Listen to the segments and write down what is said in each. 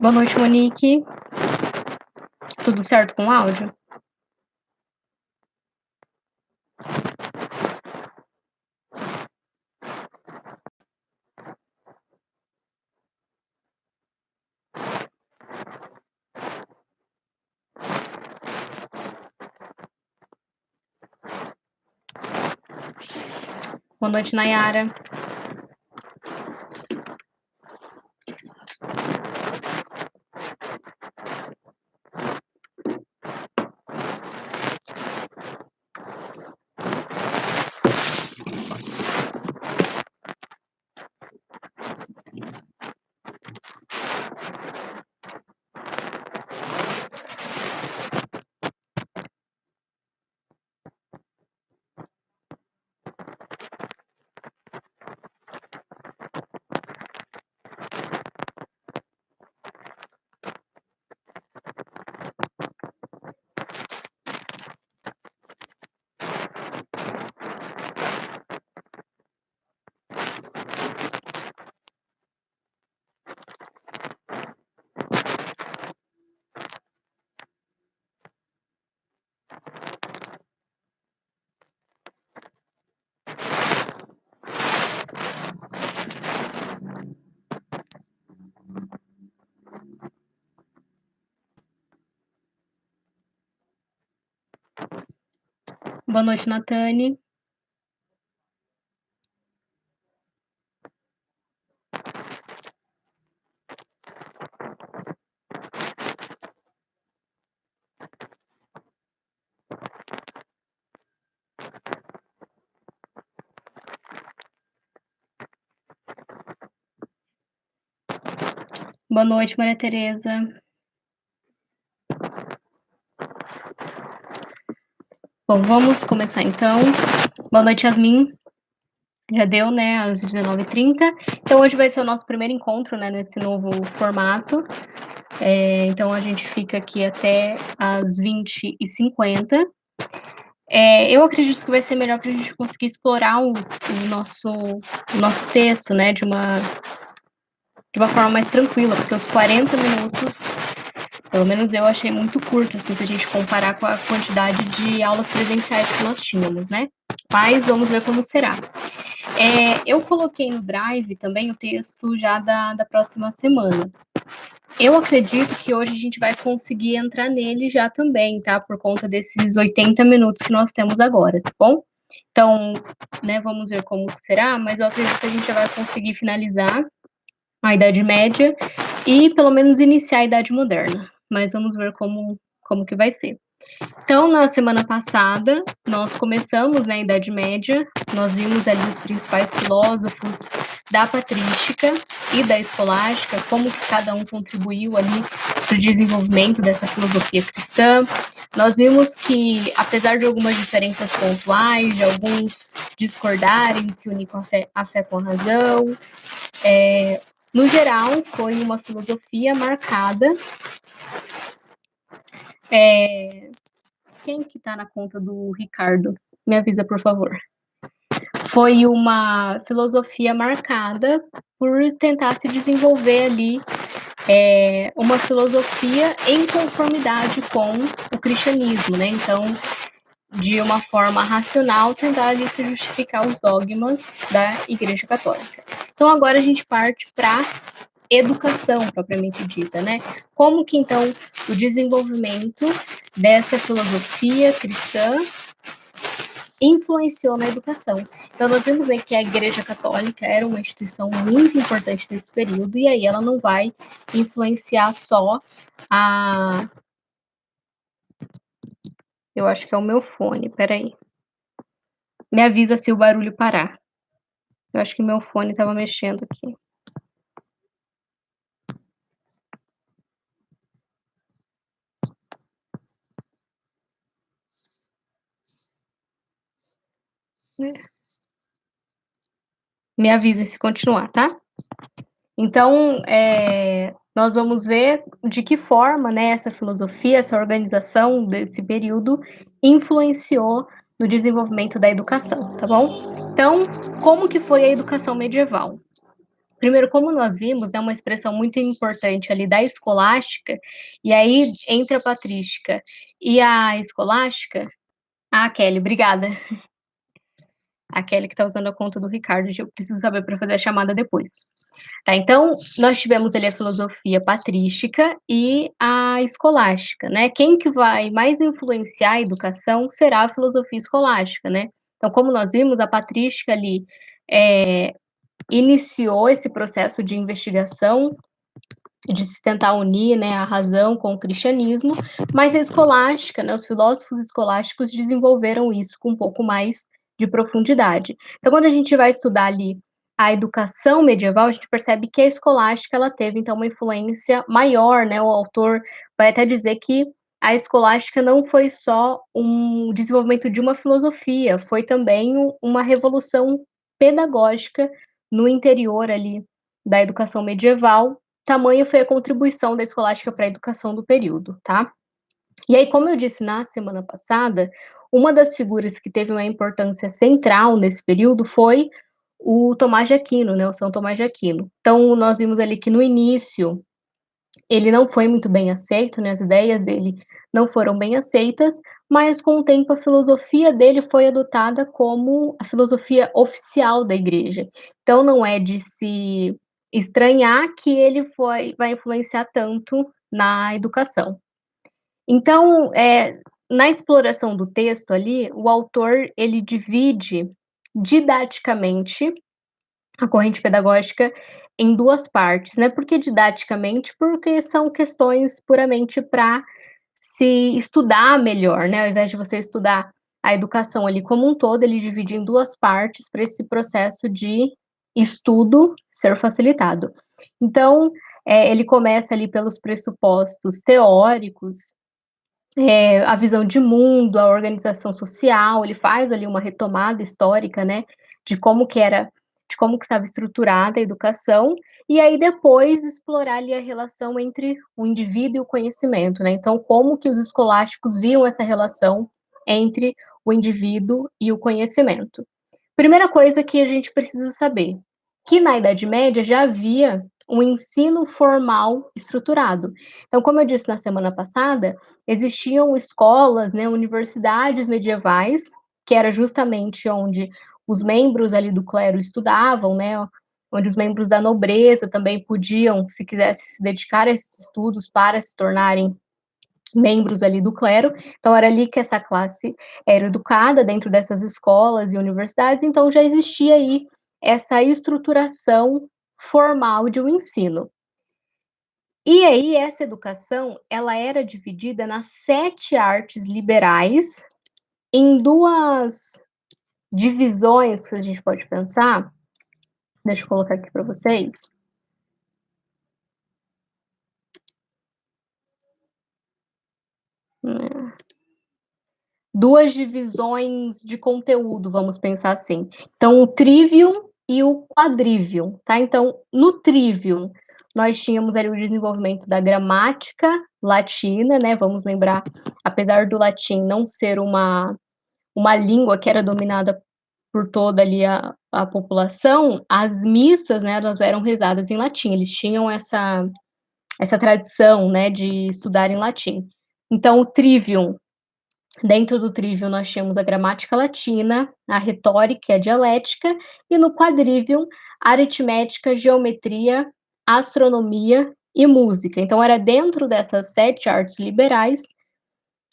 Boa noite, Monique. Tudo certo com o áudio? Boa noite, Nayara. Boa noite, Natane. Boa noite, Maria Tereza. Bom, vamos começar então. Boa noite, Yasmin. Já deu, né, às 19h30. Então, hoje vai ser o nosso primeiro encontro, né, nesse novo formato. Então, a gente fica aqui até às 20h50. Eu acredito que vai ser melhor para a gente conseguir explorar o nosso texto, né, de uma forma mais tranquila, porque os 40 minutos, pelo menos eu achei muito curto, assim, se a gente comparar com a quantidade de aulas presenciais que nós tínhamos, né? Mas vamos ver como será. Eu coloquei no Drive também o texto já da próxima semana. Eu acredito que hoje a gente vai conseguir entrar nele já também, tá? Por conta desses 80 minutos que nós temos agora, tá bom? Então, né, vamos ver como será, mas eu acredito que a gente já vai conseguir finalizar a Idade Média e pelo menos iniciar a Idade Moderna. Mas vamos ver como que vai ser. Então, na semana passada, nós começamos, né, a Idade Média, nós vimos ali os principais filósofos da patrística e da escolástica, como que cada um contribuiu ali para o desenvolvimento dessa filosofia cristã. Nós vimos que, apesar de algumas diferenças pontuais, de alguns discordarem, de se unir com a fé com a razão, no geral, foi uma filosofia marcada. Quem que tá na conta do Ricardo? Me avisa, por favor. Foi uma filosofia marcada por tentar se desenvolver ali uma filosofia em conformidade com o cristianismo, né? Então, de uma forma racional, tentar ali se justificar os dogmas da Igreja Católica. Então, agora a gente parte para educação propriamente dita, né? Como que então o desenvolvimento dessa filosofia cristã influenciou na educação. Então nós vimos, né, que a Igreja Católica era uma instituição muito importante nesse período e aí ela não vai influenciar só a... Eu acho que é o meu fone, peraí. Me avisa se o barulho parar. Eu acho que meu fone estava mexendo aqui. Me avisa se continuar, tá? Então, nós vamos ver de que forma, né, essa filosofia, essa organização desse período influenciou no desenvolvimento da educação, tá bom? Então, como que foi a educação medieval? Primeiro, como nós vimos, né, uma expressão muito importante ali da escolástica, e aí entre a patrística e a escolástica. Ah, Kelly, obrigada. A Kelly que está usando a conta do Ricardo, eu preciso saber para fazer a chamada depois. Tá, então, nós tivemos ali a filosofia patrística e a escolástica, né? Quem que vai mais influenciar a educação será a filosofia escolástica, né? Então, como nós vimos, a patrística ali é, iniciou esse processo de investigação, de se tentar unir, né, a razão com o cristianismo, mas a escolástica, né, os filósofos escolásticos desenvolveram isso com um pouco mais de profundidade. Então, quando a gente vai estudar ali a educação medieval, a gente percebe que a escolástica ela teve então uma influência maior, né? O autor vai até dizer que a escolástica não foi só um desenvolvimento de uma filosofia, foi também uma revolução pedagógica no interior ali da educação medieval. Tamanha foi a contribuição da escolástica para a educação do período, tá? E aí, como eu disse na semana passada, uma das figuras que teve uma importância central nesse período foi o Tomás de Aquino, né, o São Tomás de Aquino. Então, nós vimos ali que no início ele não foi muito bem aceito, né, as ideias dele não foram bem aceitas, mas com o tempo a filosofia dele foi adotada como a filosofia oficial da igreja. Então não é de se estranhar que ele vai influenciar tanto na educação. Então, na exploração do texto ali, o autor ele divide didaticamente a corrente pedagógica em 2 partes, né. Por que didaticamente? Porque são questões puramente para se estudar melhor, né, ao invés de você estudar a educação ali como um todo, ele divide em 2 partes para esse processo de estudo ser facilitado. Então, ele começa ali pelos pressupostos teóricos, a visão de mundo, a organização social, ele faz ali uma retomada histórica, né, de como que era de como que estava estruturada a educação, e aí depois explorar ali a relação entre o indivíduo e o conhecimento, né, então como que os escolásticos viam essa relação entre o indivíduo e o conhecimento. Primeira coisa que a gente precisa saber, que na Idade Média já havia um ensino formal estruturado. Então, como eu disse na semana passada, existiam escolas, né, universidades medievais, que era justamente onde os membros ali do clero estudavam, né, onde os membros da nobreza também podiam, se quisessem, se dedicar a esses estudos para se tornarem membros ali do clero. Então era ali que essa classe era educada dentro dessas escolas e universidades, então já existia aí essa estruturação formal de um ensino. E aí essa educação, ela era dividida nas 7 artes liberais, em 2 divisões que a gente pode pensar. Deixa eu colocar aqui para vocês. Hum. 2 divisões de conteúdo, vamos pensar assim. Então, o trivium e o quadrivium, tá? Então, no trivium, nós tínhamos ali o desenvolvimento da gramática latina, né? Vamos lembrar, apesar do latim não ser uma língua que era dominada por toda ali a população, as missas, né, elas eram rezadas em latim, eles tinham essa tradição, né, de estudar em latim. Então, o trivium, dentro do trivium nós tínhamos a gramática latina, a retórica e a dialética, e no quadrivium, aritmética, geometria, astronomia e música. Então era dentro dessas 7 artes liberais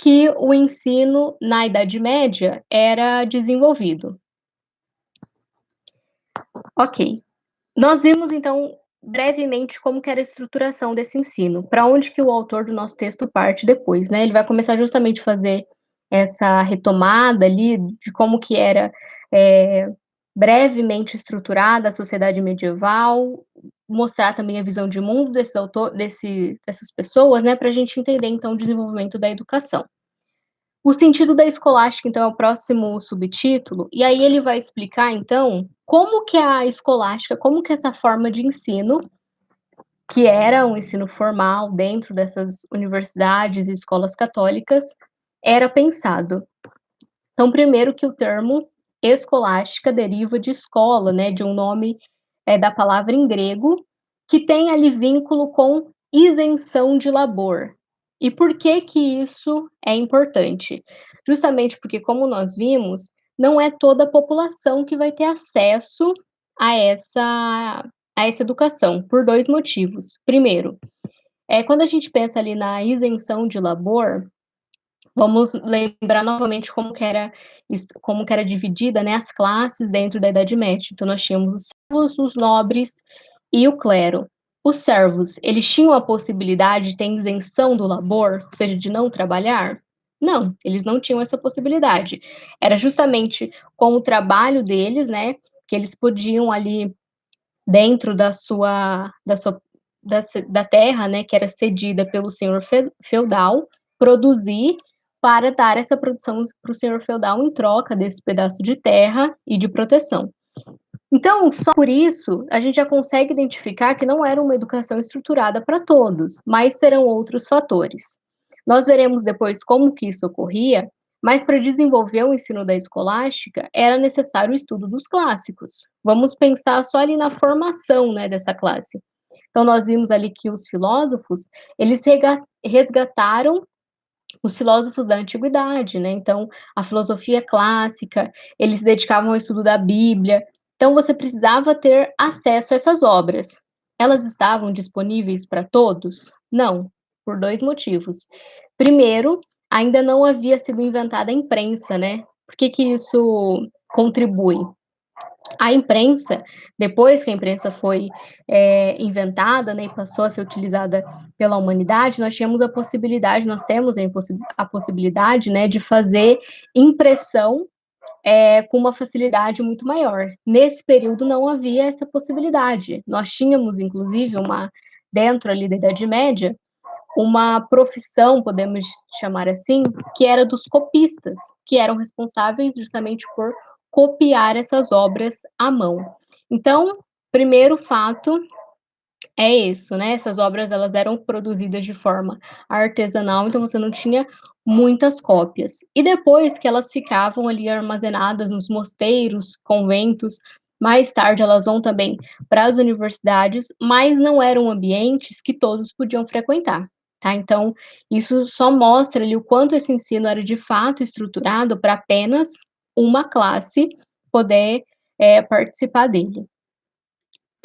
que o ensino na Idade Média era desenvolvido. Ok. Nós vimos então brevemente como que era a estruturação desse ensino, para onde que o autor do nosso texto parte depois, né? Ele vai começar justamente a fazer essa retomada ali de como que era brevemente estruturada a sociedade medieval, mostrar também a visão de mundo dessas pessoas, né? Para a gente entender então o desenvolvimento da educação. O sentido da escolástica, então, é o próximo subtítulo, e aí ele vai explicar, então, como que a escolástica, como que essa forma de ensino, que era um ensino formal dentro dessas universidades e escolas católicas, era pensado. Então, primeiro que o termo escolástica deriva de escola, né, de um nome da palavra em grego, que tem ali vínculo com isenção de labor. E por que que isso é importante? Justamente porque, como nós vimos, não é toda a população que vai ter acesso a essa educação, por 2 motivos. Primeiro, quando a gente pensa ali na isenção de labor, vamos lembrar novamente como que era dividida, né, as classes dentro da Idade Média. Então nós tínhamos os servos, os nobres e o clero. Os servos, eles tinham a possibilidade de ter isenção do labor, ou seja, de não trabalhar? Não, eles não tinham essa possibilidade. Era justamente com o trabalho deles, né, que eles podiam ali dentro da terra, né, que era cedida pelo senhor feudal, produzir para dar essa produção para o senhor feudal em troca desse pedaço de terra e de proteção. Então, só por isso, a gente já consegue identificar que não era uma educação estruturada para todos, mas serão outros fatores. Nós veremos depois como que isso ocorria, mas para desenvolver o ensino da escolástica era necessário o estudo dos clássicos. Vamos pensar só ali na formação, né, dessa classe. Então nós vimos ali que os filósofos, eles resgataram os filósofos da antiguidade, né? Então, a filosofia clássica, eles se dedicavam ao estudo da Bíblia. Então, você precisava ter acesso a essas obras. Elas estavam disponíveis para todos? Não, por 2 motivos. Primeiro, ainda não havia sido inventada a imprensa, né? Por que que isso contribui? A imprensa, depois que a imprensa foi inventada, né, e passou a ser utilizada pela humanidade, nós temos a possibilidade, né, de fazer impressão com uma facilidade muito maior. Nesse período não havia essa possibilidade. Nós tínhamos, inclusive, dentro ali da Idade Média, uma profissão, podemos chamar assim, que era dos copistas, que eram responsáveis justamente por copiar essas obras à mão. Então, primeiro fato é isso, né? Essas obras elas eram produzidas de forma artesanal, então você não tinha muitas cópias. E depois que elas ficavam ali armazenadas nos mosteiros, conventos, mais tarde elas vão também para as universidades, mas não eram ambientes que todos podiam frequentar, tá? Então, isso só mostra ali o quanto esse ensino era de fato estruturado para apenas uma classe poder participar dele.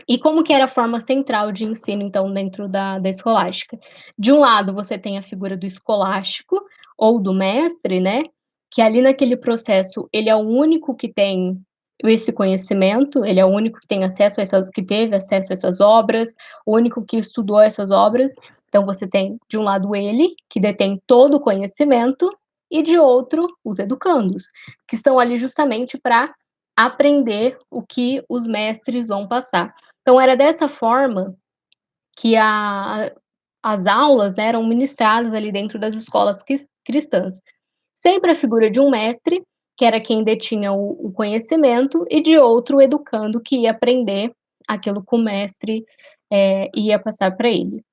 E como que era a forma central de ensino, então, dentro da escolástica? De um lado, você tem a figura do escolástico, ou do mestre, né, que ali naquele processo, ele é o único que tem esse conhecimento, ele é o único que tem acesso a essas que teve acesso a essas obras, o único que estudou essas obras. Então você tem, de um lado, ele, que detém todo o conhecimento, e de outro, os educandos, que estão ali justamente para aprender o que os mestres vão passar. Então era dessa forma que as aulas, né, eram ministradas ali dentro das escolas cristãs. Sempre a figura de um mestre, que era quem detinha o conhecimento, e de outro educando que ia aprender aquilo que o mestre ia passar para ele.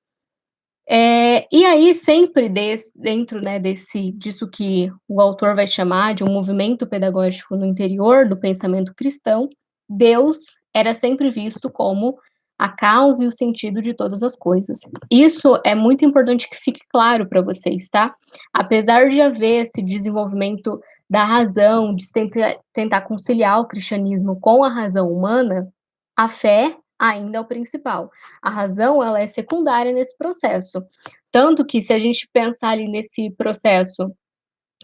E aí sempre dentro, né, disso que o autor vai chamar de um movimento pedagógico no interior do pensamento cristão, Deus era sempre visto como a causa e o sentido de todas as coisas. Isso é muito importante que fique claro para vocês, tá? Apesar de haver esse desenvolvimento da razão, de tentar conciliar o cristianismo com a razão humana, a fé ainda é o principal. A razão, ela é secundária nesse processo. Tanto que se a gente pensar ali nesse processo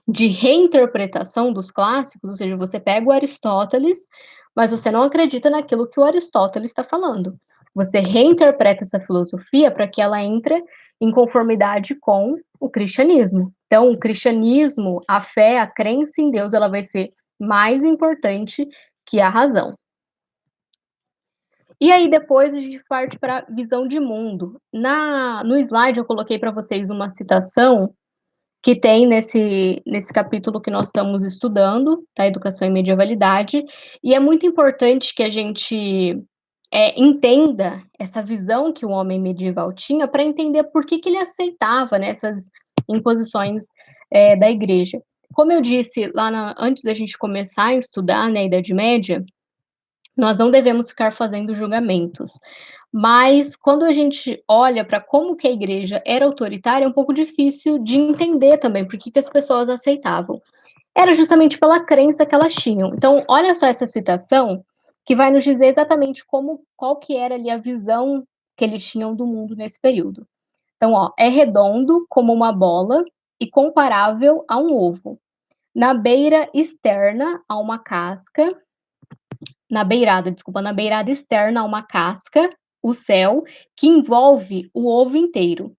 de reinterpretação dos clássicos, ou seja, você pega o Aristóteles, mas você não acredita naquilo que o Aristóteles está falando. Você reinterpreta essa filosofia para que ela entre em conformidade com o cristianismo. Então, o cristianismo, a fé, a crença em Deus, ela vai ser mais importante que a razão. E aí depois a gente parte pra visão de mundo. No slide eu coloquei para vocês uma citação que tem nesse capítulo que nós estamos estudando, tá, educação e medievalidade, e é muito importante que a gente, entenda essa visão que o homem medieval tinha para entender por que que ele aceitava, né, essas imposições, da igreja. Como eu disse lá antes da gente começar a estudar, né, a Idade Média, Nós não devemos ficar fazendo julgamentos. Mas quando a gente olha para como que a igreja era autoritária, é um pouco difícil de entender também por que que as pessoas aceitavam. Era justamente pela crença que elas tinham. Então, olha só essa citação, que vai nos dizer exatamente como qual que era ali a visão que eles tinham do mundo nesse período. Então, ó, é redondo como uma bola e comparável a um ovo. Na beira externa há uma casca, na beirada, desculpa, na beirada externa há uma casca, o céu, que envolve o ovo inteiro.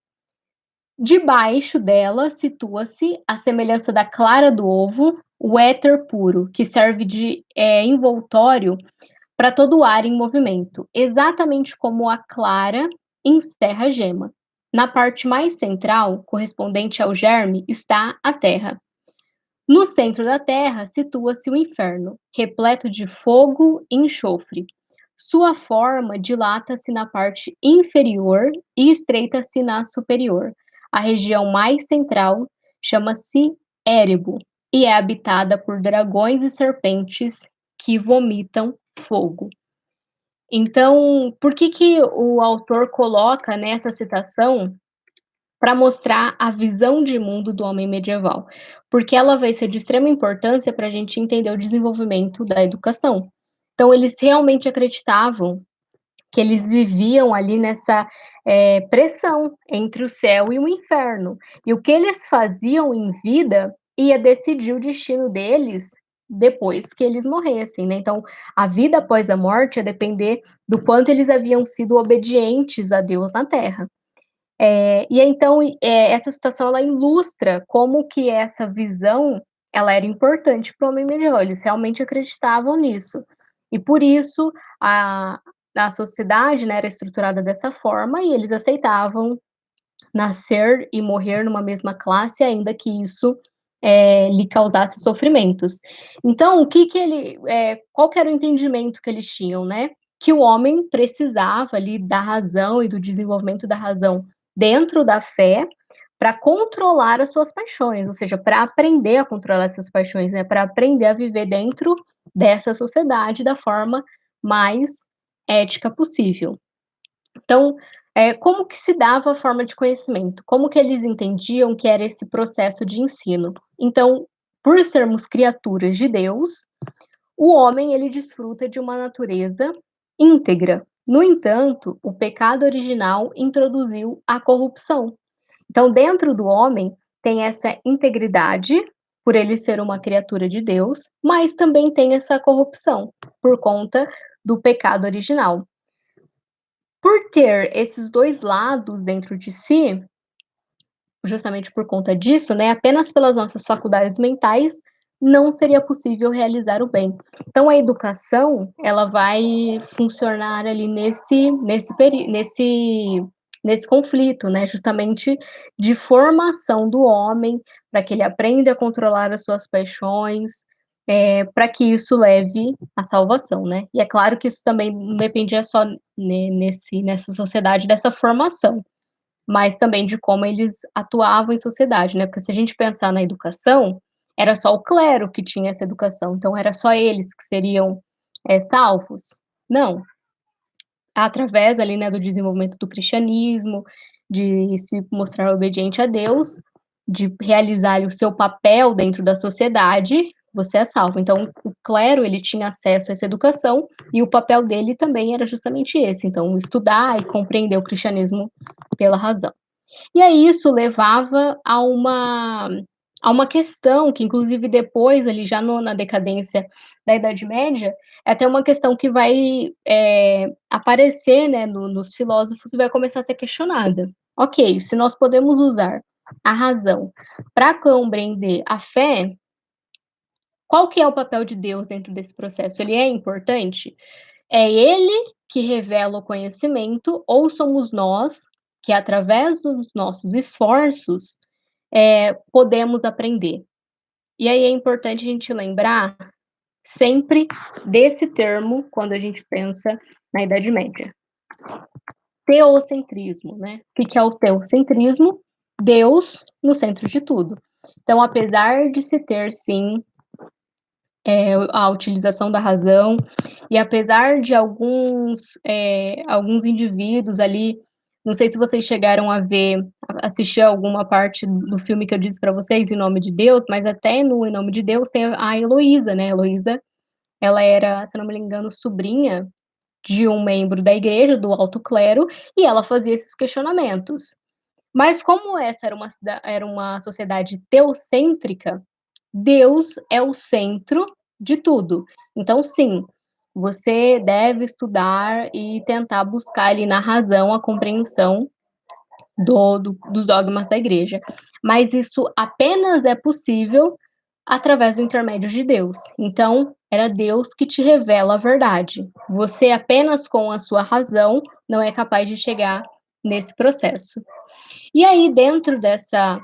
Debaixo dela situa-se, à semelhança da clara do ovo, o éter puro, que serve de envoltório para todo o ar em movimento, exatamente como a clara encerra a gema. Na parte mais central, correspondente ao germe, está a terra. No centro da terra situa-se o inferno, repleto de fogo e enxofre. Sua forma dilata-se na parte inferior e estreita-se na superior. A região mais central chama-se Érebo e é habitada por dragões e serpentes que vomitam fogo. Então, por que que o autor coloca nessa citação para mostrar a visão de mundo do homem medieval? Porque ela vai ser de extrema importância para a gente entender o desenvolvimento da educação. Então, eles realmente acreditavam que eles viviam ali nessa pressão entre o céu e o inferno. E o que eles faziam em vida ia decidir o destino deles depois que eles morressem, né? Então, a vida após a morte ia depender do quanto eles haviam sido obedientes a Deus na Terra. E então, essa citação ela ilustra como que essa visão ela era importante para o homem medieval, eles realmente acreditavam nisso. E por isso a a sociedade, né, era estruturada dessa forma e eles aceitavam nascer e morrer numa mesma classe, ainda que isso, lhe causasse sofrimentos. Então, o que que qual que era o entendimento que eles tinham, né? Que o homem precisava ali da razão e do desenvolvimento da razão dentro da fé para controlar as suas paixões, ou seja, para aprender a controlar essas paixões, né? Para aprender a viver dentro dessa sociedade da forma mais ética possível. Então, como que se dava a forma de conhecimento? Como que eles entendiam que era esse processo de ensino? Então, por sermos criaturas de Deus, o homem ele desfruta de uma natureza íntegra. No entanto, o pecado original introduziu a corrupção. Então, dentro do homem tem essa integridade, por ele ser uma criatura de Deus, mas também tem essa corrupção, por conta do pecado original. Por ter esses 2 lados dentro de si, justamente por conta disso, né, apenas pelas nossas faculdades mentais, não seria possível realizar o bem. Então a educação, ela vai funcionar ali nesse conflito, né, justamente de formação do homem, para que ele aprenda a controlar as suas paixões, para que isso leve à salvação, né. E é claro que isso também não dependia só nessa sociedade dessa formação, mas também de como eles atuavam em sociedade, né, porque se a gente pensar na educação, era só o clero que tinha essa educação, então era só eles que seriam, salvos? Não, através ali, né, do desenvolvimento do cristianismo, de se mostrar obediente a Deus, de realizar ali o seu papel dentro da sociedade, você é salvo. Então o clero, ele tinha acesso a essa educação, e o papel dele também era justamente esse, então estudar e compreender o cristianismo pela razão. E aí isso levava a uma questão que inclusive depois ali já no na decadência da Idade Média, é até uma questão que vai, aparecer, né, nos filósofos e vai começar a ser questionada. Ok, se nós podemos usar a razão para compreender a fé, qual que é o papel de Deus dentro desse processo? Ele é importante? É ele que revela o conhecimento ou somos nós que, através dos nossos esforços, podemos aprender? E aí é importante a gente lembrar sempre desse termo quando a gente pensa na Idade Média. Teocentrismo, né? O que é o teocentrismo? Deus no centro de tudo. Então, apesar de se ter, sim, a utilização da razão, e apesar de alguns indivíduos ali, não sei se vocês chegaram a ver, assistir alguma parte do filme que eu disse para vocês, Em Nome de Deus, mas até no Em Nome de Deus tem a Heloísa, né, a Heloísa, ela era, se não me engano, sobrinha de um membro da igreja, do alto clero, e ela fazia esses questionamentos. Mas como essa era uma sociedade teocêntrica, Deus é o centro de tudo. Então, sim, você deve estudar e tentar buscar ali na razão a compreensão dos dogmas da igreja. Mas isso apenas é possível através do intermédio de Deus. Então, era Deus que te revela a verdade. Você apenas com a sua razão não é capaz de chegar nesse processo. E aí, dentro dessa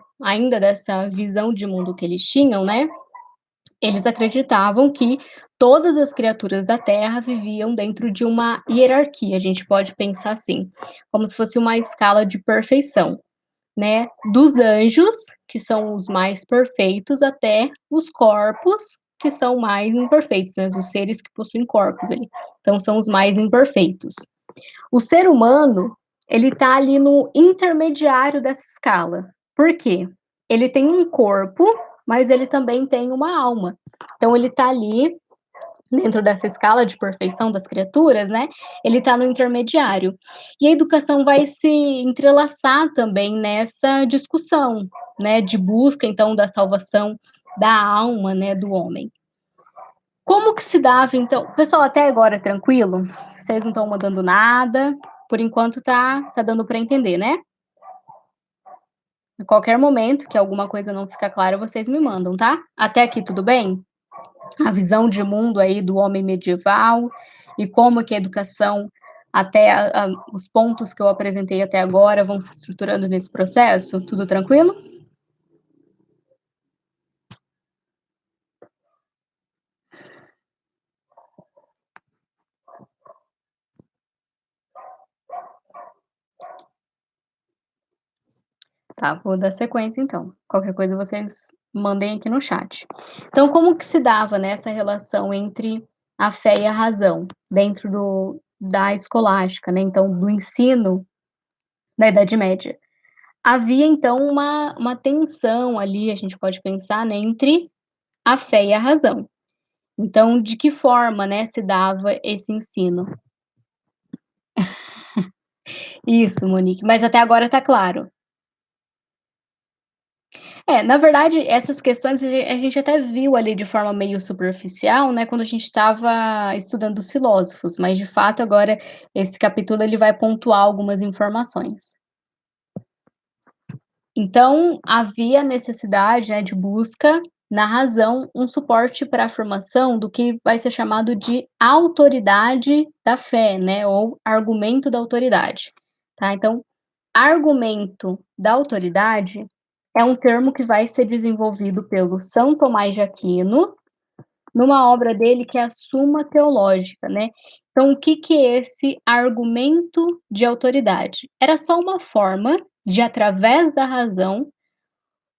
visão de mundo que eles tinham, né? Eles acreditavam que todas as criaturas da Terra viviam dentro de uma hierarquia, a gente pode pensar assim, como se fosse uma escala de perfeição, né? Dos anjos, que são os mais perfeitos, até os corpos, que são mais imperfeitos, né? Os seres que possuem corpos ali. Então, são os mais imperfeitos. O ser humano, ele está ali no intermediário dessa escala. Por quê? Ele tem um corpo, mas ele também tem uma alma. Então ele está ali dentro dessa escala de perfeição das criaturas, né? Ele está no intermediário. E a educação vai se entrelaçar também nessa discussão, né, de busca então da salvação da alma, né, do homem. Como que se dava, então? Pessoal, até agora tranquilo? Vocês não estão mandando nada? Por enquanto tá dando para entender, né? A qualquer momento que alguma coisa não ficar clara, vocês me mandam, tá? Até aqui tudo bem? A visão de mundo aí do homem medieval e como que a educação, até os pontos que eu apresentei até agora, vão se estruturando nesse processo? Tudo tranquilo? Tá, vou dar sequência então. Qualquer coisa vocês mandem aqui no chat. Então, como que se dava, né, essa relação entre a fé e a razão dentro da escolástica, né, então do ensino da Idade Média? Havia então uma tensão ali, a gente pode pensar, né, entre a fé e a razão. Então, de que forma, né, se dava esse ensino? Isso, Monique, mas até agora tá claro. É, na verdade, essas questões a gente até viu ali de forma meio superficial, né, quando a gente estava estudando os filósofos, mas de fato agora esse capítulo ele vai pontuar algumas informações. Então, havia necessidade, né, de busca na razão, um suporte para a afirmação do que vai ser chamado de autoridade da fé, né, ou argumento da autoridade, tá? Então, argumento da autoridade é um termo que vai ser desenvolvido pelo São Tomás de Aquino, numa obra dele que é a Suma Teológica, né. Então o que que é esse argumento de autoridade? Era só uma forma de, através da razão,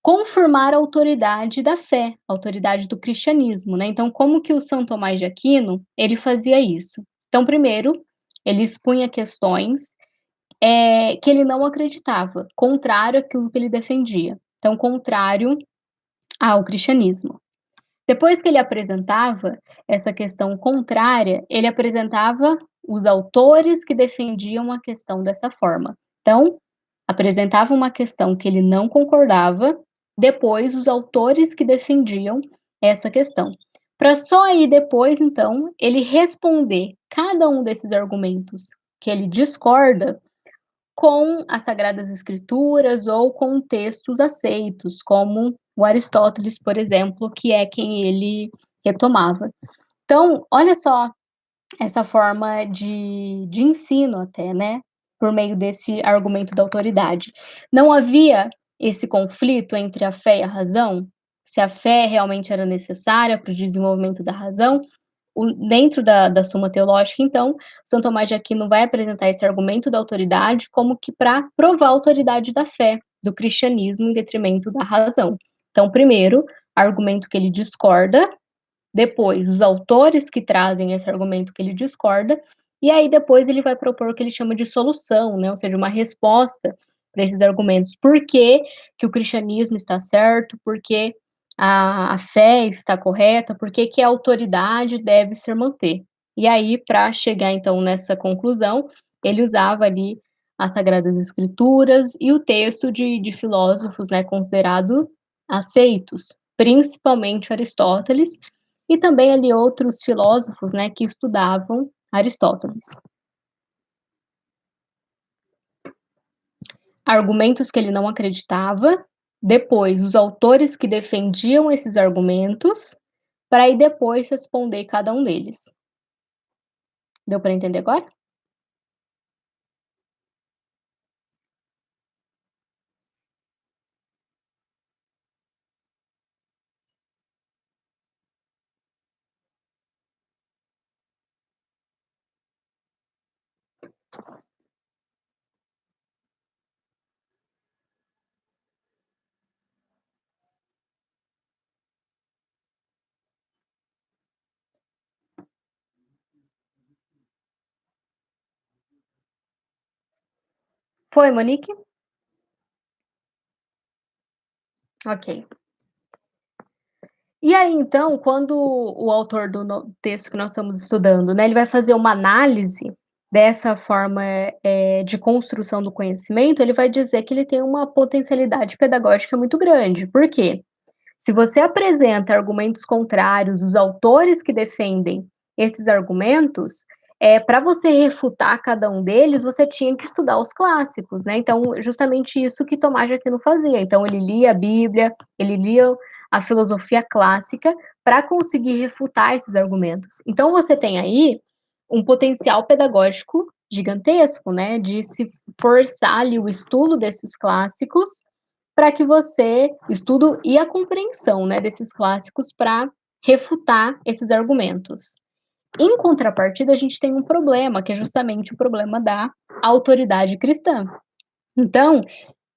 confirmar a autoridade da fé, a autoridade do cristianismo, né. Então como que o São Tomás de Aquino, ele fazia isso? Então primeiro, ele expunha questões, que ele não acreditava, contrário àquilo que ele defendia. Então contrário ao cristianismo. Depois que ele apresentava essa questão contrária, ele apresentava os autores que defendiam a questão dessa forma. Então, apresentava uma questão que ele não concordava, depois os autores que defendiam essa questão. Para só aí depois, então, ele responder cada um desses argumentos que ele discorda com as Sagradas Escrituras ou com textos aceitos, como o Aristóteles, por exemplo, que é quem ele retomava. Então, olha só essa forma de ensino até, né, por meio desse argumento da autoridade. Não havia esse conflito entre a fé e a razão? Se a fé realmente era necessária para o desenvolvimento da razão, dentro da Suma Teológica, então, São Tomás de Aquino vai apresentar esse argumento da autoridade como que para provar a autoridade da fé, do cristianismo, em detrimento da razão. Então, primeiro, argumento que ele discorda, depois os autores que trazem esse argumento que ele discorda, e aí depois ele vai propor o que ele chama de solução, né, ou seja, uma resposta para esses argumentos. Por que que o cristianismo está certo? Por que a fé está correta? Por que que a autoridade deve se manter? E aí, para chegar então nessa conclusão, ele usava ali as Sagradas Escrituras e o texto de filósofos, né, considerado aceitos, principalmente Aristóteles, e também ali outros filósofos, né, que estudavam Aristóteles. Argumentos que ele não acreditava, depois os autores que defendiam esses argumentos, para aí depois responder cada um deles. Deu para entender agora? Foi, Monique? Ok. E aí, então, quando o autor do texto que nós estamos estudando, né, ele vai fazer uma análise dessa forma, de construção do conhecimento, ele vai dizer que ele tem uma potencialidade pedagógica muito grande. Por quê? Se você apresenta argumentos contrários, os autores que defendem esses argumentos, para você refutar cada um deles, você tinha que estudar os clássicos, né? Então, justamente isso que Tomás de Aquino fazia. Então, ele lia a Bíblia, ele lia a filosofia clássica para conseguir refutar esses argumentos. Então, você tem aí um potencial pedagógico gigantesco, né? De se forçar ali o estudo desses clássicos para que você estudo e a compreensão, né, desses clássicos para refutar esses argumentos. Em contrapartida, a gente tem um problema, que é justamente o problema da autoridade cristã. Então,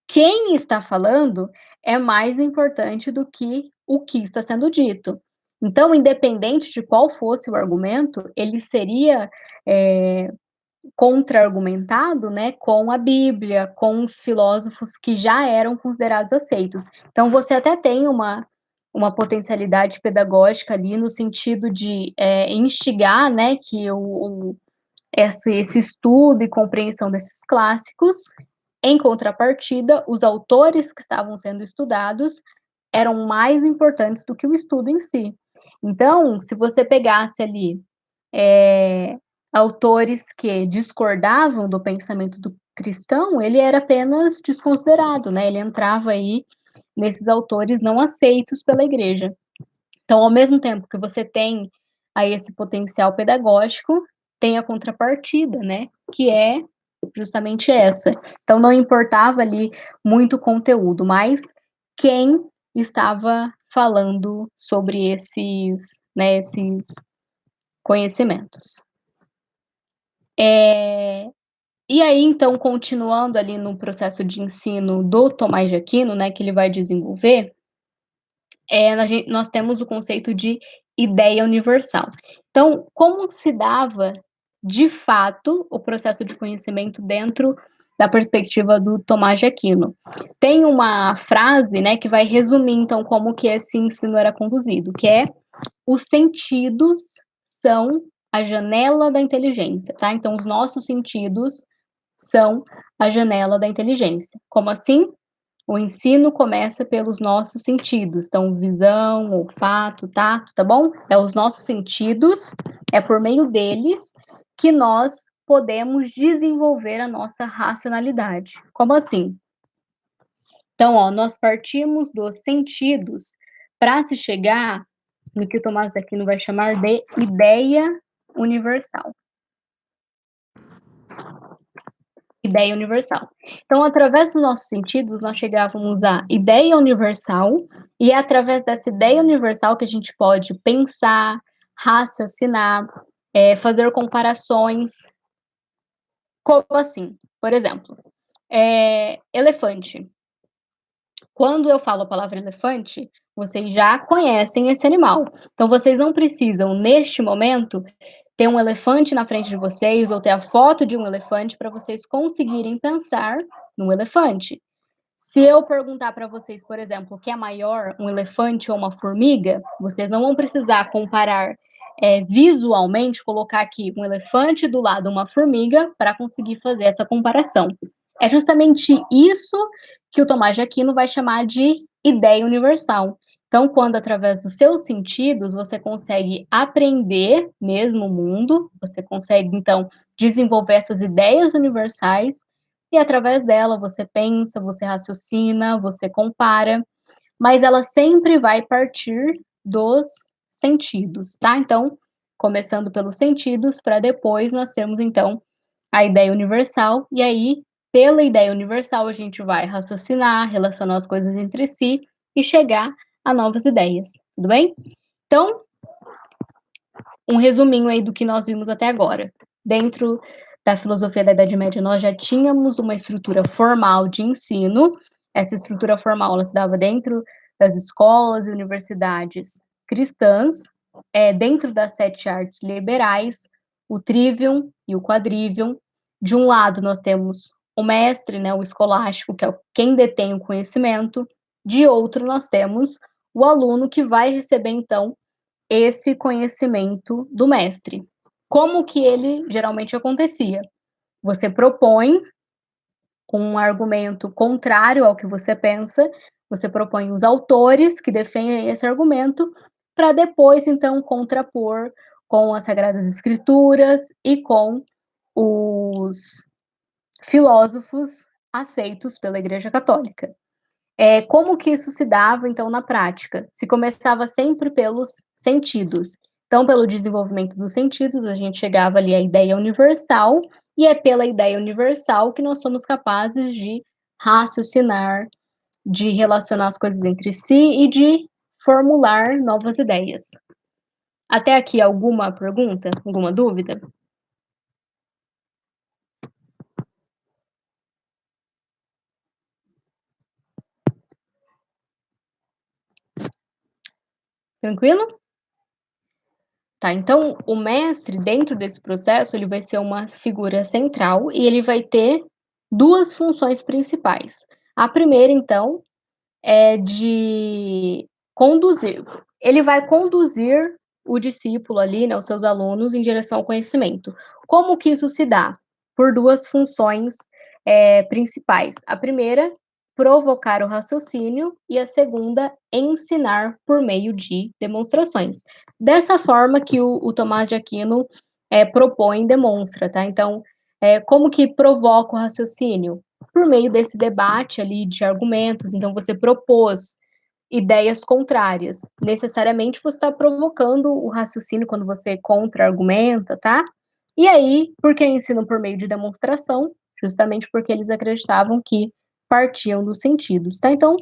quem está falando é mais importante do que o que está sendo dito. Então, independente de qual fosse o argumento, ele seria contra-argumentado, né, com a Bíblia, com os filósofos que já eram considerados aceitos. Então você até tem uma potencialidade pedagógica ali no sentido de instigar, né, que esse estudo e compreensão desses clássicos. Em contrapartida, os autores que estavam sendo estudados eram mais importantes do que o estudo em si. Então, se você pegasse ali é, autores que discordavam do pensamento do cristão, ele era apenas desconsiderado, né? Ele entrava aí nesses autores não aceitos pela igreja. Então, ao mesmo tempo que você tem aí esse potencial pedagógico, tem a contrapartida, né? Que é justamente essa. Então, não importava ali muito o conteúdo, mas quem estava falando sobre esses conhecimentos. E aí, então, continuando ali no processo de ensino do Tomás de Aquino, né, que ele vai desenvolver, nós temos o conceito de ideia universal. Então, como se dava, de fato, o processo de conhecimento dentro da perspectiva do Tomás de Aquino? Tem uma frase, né, que vai resumir, então, como que esse ensino era conduzido, que é: os sentidos são a janela da inteligência, tá? Então, os nossos sentidos são a janela da inteligência. Como assim? O ensino começa pelos nossos sentidos, então visão, olfato, tato, tá bom? É os nossos sentidos, é por meio deles que nós podemos desenvolver a nossa racionalidade. Como assim? Então, ó, nós partimos dos sentidos para se chegar no que o Tomás Aquino vai chamar de ideia universal. Ideia universal. Então, através dos nossos sentidos, nós chegávamos à ideia universal, e é através dessa ideia universal que a gente pode pensar, raciocinar, fazer comparações. Como assim? Por exemplo, elefante. Quando eu falo a palavra elefante, vocês já conhecem esse animal. Então vocês não precisam, neste momento, ter um elefante na frente de vocês ou ter a foto de um elefante para vocês conseguirem pensar no elefante. Se eu perguntar para vocês, por exemplo, o que é maior, um elefante ou uma formiga, vocês não vão precisar comparar visualmente, colocar aqui um elefante do lado de uma formiga para conseguir fazer essa comparação. É justamente isso que o Tomás de Aquino vai chamar de ideia universal. Então, quando através dos seus sentidos você consegue aprender mesmo o mundo, você consegue então desenvolver essas ideias universais e através dela você pensa, você raciocina, você compara, mas ela sempre vai partir dos sentidos, tá? Então, começando pelos sentidos, para depois nós termos então a ideia universal, e aí, pela ideia universal, a gente vai raciocinar, relacionar as coisas entre si e chegar a novas ideias, tudo bem? Então, um resuminho aí do que nós vimos até agora. Dentro da filosofia da Idade Média, nós já tínhamos uma estrutura formal de ensino. Essa estrutura formal ela se dava dentro das escolas e universidades cristãs, dentro das 7 artes liberais, o trivium e o quadrivium. De um lado, nós temos o mestre, né, o escolástico, que é quem detém o conhecimento. De outro, nós temos o aluno que vai receber, então, esse conhecimento do mestre. Como que ele geralmente acontecia? Você propõe um argumento contrário ao que você pensa, você propõe os autores que defendem esse argumento, para depois, então, contrapor com as Sagradas Escrituras e com os filósofos aceitos pela Igreja Católica. Como que isso se dava, então, na prática? Se começava sempre pelos sentidos. Então, pelo desenvolvimento dos sentidos, a gente chegava ali à ideia universal, e é pela ideia universal que nós somos capazes de raciocinar, de relacionar as coisas entre si e de formular novas ideias. Até aqui, alguma pergunta? Alguma dúvida? Tranquilo? Tá, então o mestre, dentro desse processo, ele vai ser uma figura central e ele vai ter duas funções principais. A primeira, então, é de conduzir. Ele vai conduzir o discípulo ali, né, os seus alunos, em direção ao conhecimento. Como que isso se dá? Por duas funções principais. A primeira, provocar o raciocínio, e a segunda, ensinar por meio de demonstrações. Dessa forma que o Tomás de Aquino propõe e demonstra, tá? Então, como que provoca o raciocínio? Por meio desse debate ali de argumentos. Então, você propôs ideias contrárias. Necessariamente você está provocando o raciocínio quando você contra-argumenta, tá? E aí, por que ensinam por meio de demonstração? Justamente porque eles acreditavam que partiam dos sentidos, tá? Então,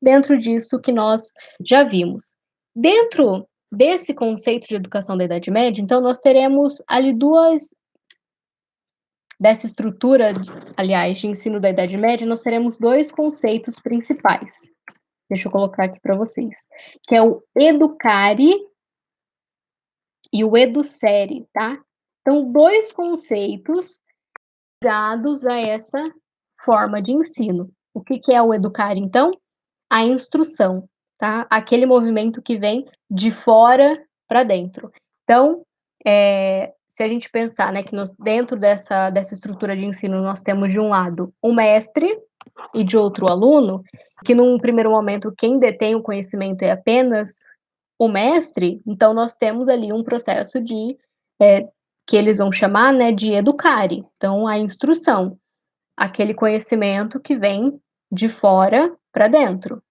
dentro disso que nós já vimos. Dentro desse conceito de educação da Idade Média, então, nós teremos ali dessa estrutura, aliás, de ensino da Idade Média, nós teremos dois conceitos principais. Deixa eu colocar aqui para vocês, que é o educare e o educere, tá? Então, dois conceitos ligados a essa forma de ensino. O que que é o educare, então? A instrução, tá? Aquele movimento que vem de fora para dentro. Então, se a gente pensar, né, que dentro dessa estrutura de ensino nós temos de um lado o mestre e de outro o aluno, que num primeiro momento quem detém o conhecimento é apenas o mestre, então nós temos ali um processo de que eles vão chamar, né, de educare, então a instrução, aquele conhecimento que vem de fora para dentro.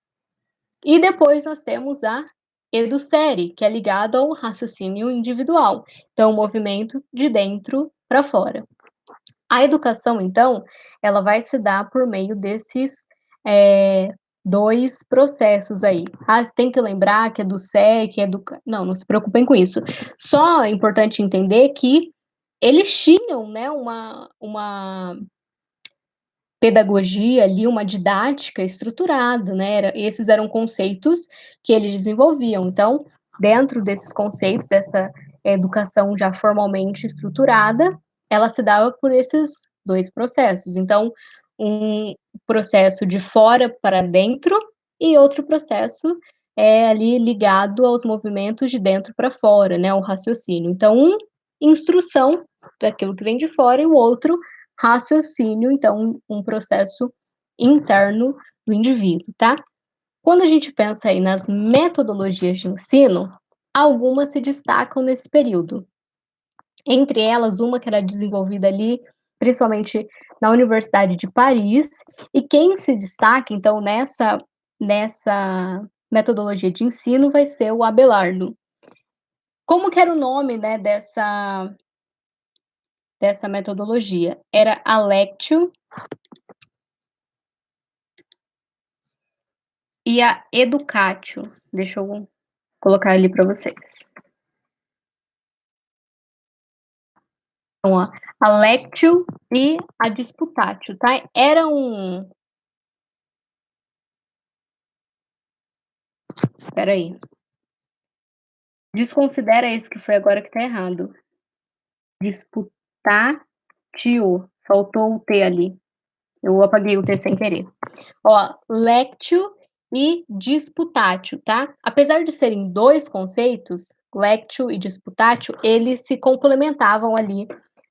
E depois nós temos a educere, que é ligado ao raciocínio individual, então o movimento de dentro para fora. A educação, então, ela vai se dar por meio desses dois processos aí. Ah, tem que lembrar que é do SEC, Não, não se preocupem com isso. Só é importante entender que eles tinham, né, pedagogia ali, uma didática estruturada, né, esses eram conceitos que eles desenvolviam. Então, dentro desses conceitos, dessa educação já formalmente estruturada, ela se dava por esses 2 processos. Então, um processo de fora para dentro e outro processo, ali ligado aos movimentos de dentro para fora, né, o raciocínio. Então, instrução daquilo que vem de fora e o outro raciocínio, então um processo interno do indivíduo, tá? Quando a gente pensa aí nas metodologias de ensino, algumas se destacam nesse período. Entre elas, uma que era desenvolvida ali, principalmente na Universidade de Paris, e quem se destaca, então, nessa metodologia de ensino vai ser o Abelardo. Como que era o nome, né, dessa metodologia? Era a Lectio e a Educatio. Deixa eu colocar ali para vocês. Então, ó, a Lectio e a Disputatio, tá? Era um. Espera aí. Desconsidera esse que foi agora que tá errado. Disputatio. Faltou o T ali. Eu apaguei o T sem querer. Ó, Lectio e Disputatio, tá? Apesar de serem 2 conceitos, Lectio e Disputatio, eles se complementavam ali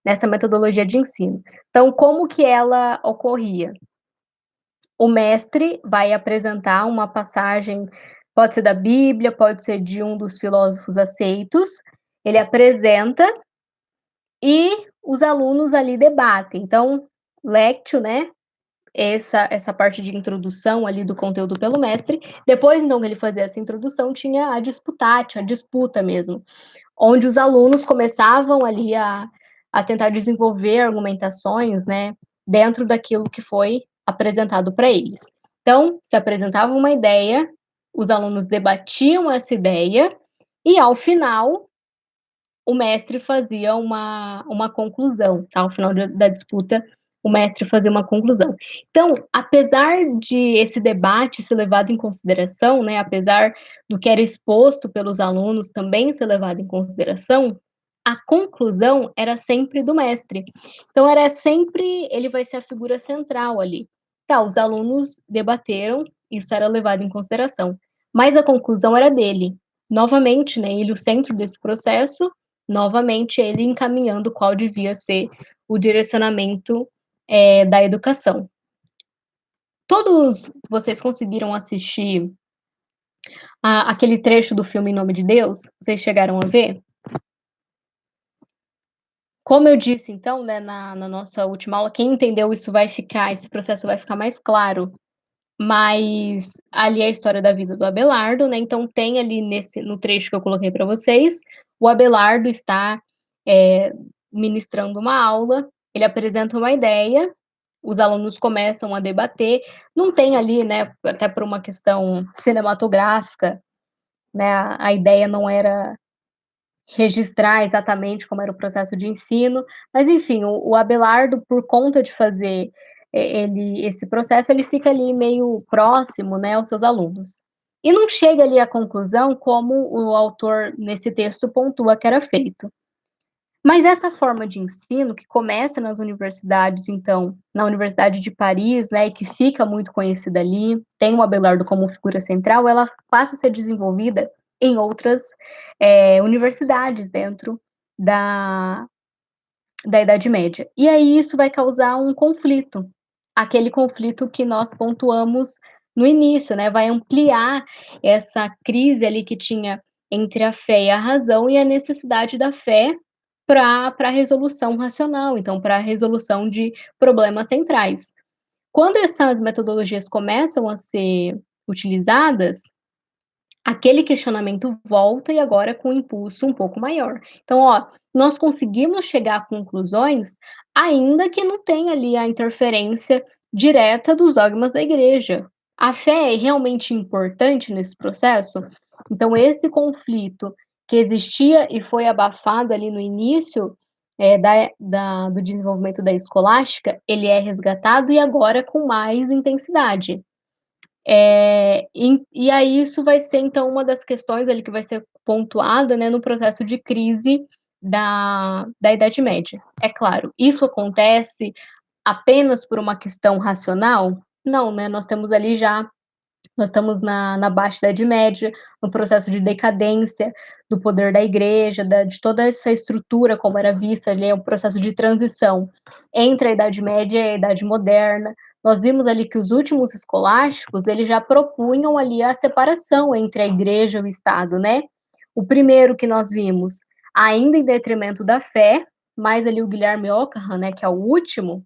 nessa metodologia de ensino. Então, como que ela ocorria? O mestre vai apresentar uma passagem, pode ser da Bíblia, pode ser de um dos filósofos aceitos, ele apresenta e os alunos ali debatem. Então, Lectio, né, essa parte de introdução ali do conteúdo pelo mestre. Depois, então, que ele fazia essa introdução, tinha a disputatio, a disputa mesmo, onde os alunos começavam ali a tentar desenvolver argumentações, né, dentro daquilo que foi apresentado para eles. Então, se apresentava uma ideia, os alunos debatiam essa ideia e, ao final, o mestre fazia uma conclusão, tá? Ao final da disputa, o mestre fazia uma conclusão. Então, apesar de esse debate ser levado em consideração, né, apesar do que era exposto pelos alunos também ser levado em consideração, a conclusão era sempre do mestre. Então, era sempre, ele vai ser a figura central ali. Tá, os alunos debateram, isso era levado em consideração, mas a conclusão era dele. Novamente, né, ele o centro desse processo, novamente ele encaminhando qual devia ser o direcionamento da educação. Todos vocês conseguiram assistir aquele trecho do filme Em Nome de Deus? Vocês chegaram a ver? Como eu disse, então, né, na nossa última aula, quem entendeu isso vai ficar, esse processo vai ficar mais claro. Mas ali é a história da vida do Abelardo, né, então tem ali no trecho que eu coloquei para vocês, o Abelardo está, eh, ministrando uma aula, ele apresenta uma ideia, os alunos começam a debater, não tem ali, né, até por uma questão cinematográfica, né, a ideia não era registrar exatamente como era o processo de ensino, mas enfim, o Abelardo, por conta de fazer ele esse processo, ele fica ali meio próximo, né, aos seus alunos. E não chega ali à conclusão como o autor nesse texto pontua que era feito. Mas essa forma de ensino que começa nas universidades, então, na Universidade de Paris, né, e que fica muito conhecida ali, tem o Abelardo como figura central, ela passa a ser desenvolvida em outras universidades dentro da, da Idade Média. E aí isso vai causar um conflito, aquele conflito que nós pontuamos no início, né? Vai ampliar essa crise ali que tinha entre a fé e a razão e a necessidade da fé para a resolução racional, então para a resolução de problemas centrais. Quando essas metodologias começam a ser utilizadas, aquele questionamento volta e agora com um impulso um pouco maior. Então, ó, nós conseguimos chegar a conclusões, ainda que não tenha ali a interferência direta dos dogmas da igreja. A fé é realmente importante nesse processo? Então, esse conflito que existia e foi abafado ali no início, do desenvolvimento da escolástica, ele é resgatado e agora com mais intensidade. E aí isso vai ser então uma das questões ali que vai ser pontuada, né, no processo de crise da Idade Média. É claro, isso acontece apenas por uma questão racional? Não, né, nós estamos na Baixa Idade Média, no processo de decadência do poder da igreja, de toda essa estrutura como era vista ali, é um processo de transição entre a Idade Média e a Idade Moderna. Nós vimos ali que os últimos escolásticos, eles já propunham ali a separação entre a igreja e o Estado, né? O primeiro que nós vimos, ainda em detrimento da fé, mas ali o Guilherme Ockham, né, que é o último,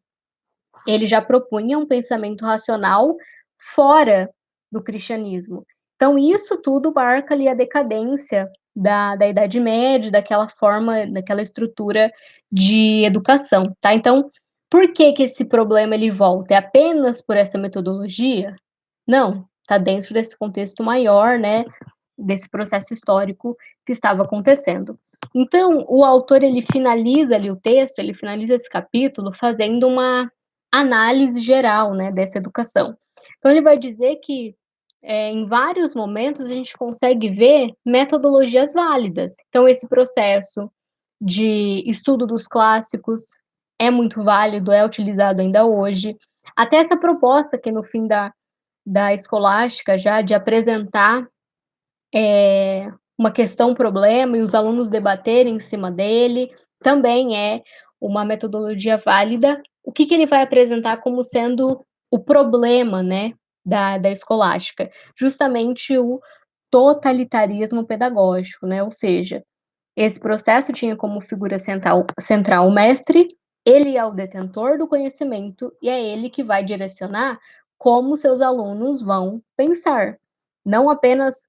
ele já propunha um pensamento racional fora do cristianismo. Então, isso tudo marca ali a decadência da Idade Média, daquela forma, daquela estrutura de educação, tá? Então, por que que esse problema ele volta? É apenas por essa metodologia? Não, está dentro desse contexto maior, né, desse processo histórico que estava acontecendo. Então, o autor ele finaliza ali o texto, ele finaliza esse capítulo fazendo uma análise geral, né, dessa educação. Então ele vai dizer que em vários momentos a gente consegue ver metodologias válidas. Então esse processo de estudo dos clássicos é muito válido, é utilizado ainda hoje. Até essa proposta que no fim da escolástica já de apresentar uma questão, um problema e os alunos debaterem em cima dele, também é uma metodologia válida. O que que ele vai apresentar como sendo o problema, né, da escolástica? Justamente o totalitarismo pedagógico, né, ou seja, esse processo tinha como figura central o mestre, ele é o detentor do conhecimento e é ele que vai direcionar como seus alunos vão pensar. Não apenas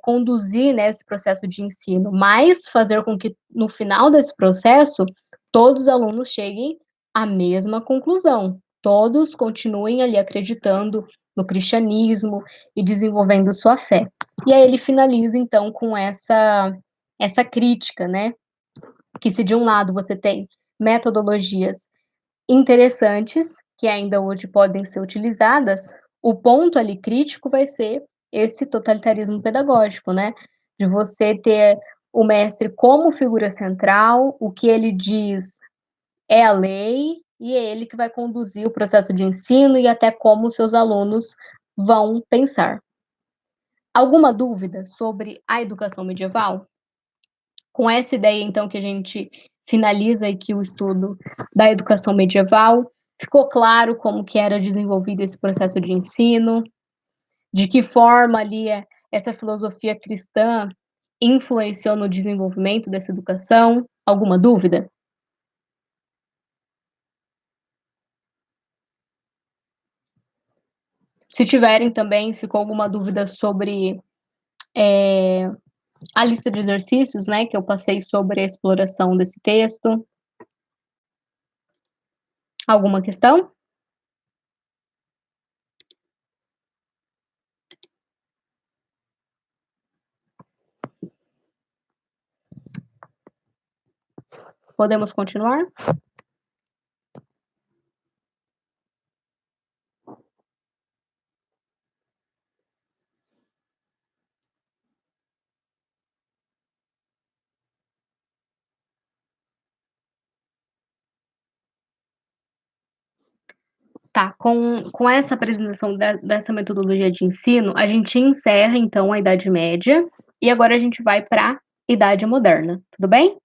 conduzir, né, esse processo de ensino, mas fazer com que no final desse processo todos os alunos cheguem à mesma conclusão. Todos continuem ali acreditando no cristianismo e desenvolvendo sua fé. E aí ele finaliza então com essa crítica, né? Que se de um lado você tem metodologias interessantes, que ainda hoje podem ser utilizadas, o ponto ali crítico vai ser esse totalitarismo pedagógico, né? De você ter o mestre como figura central, o que ele diz é a lei, e é ele que vai conduzir o processo de ensino e até como os seus alunos vão pensar. Alguma dúvida sobre a educação medieval? Com essa ideia, então, que a gente finaliza aqui o estudo da educação medieval, ficou claro como que era desenvolvido esse processo de ensino, de que forma ali essa filosofia cristã influenciou no desenvolvimento dessa educação? Alguma dúvida? Se tiverem também, ficou alguma dúvida sobre a lista de exercícios, né, que eu passei sobre a exploração desse texto? Alguma questão? Podemos continuar? Tá, com essa apresentação dessa metodologia de ensino, a gente encerra então a Idade Média e agora a gente vai para a Idade Moderna, tudo bem?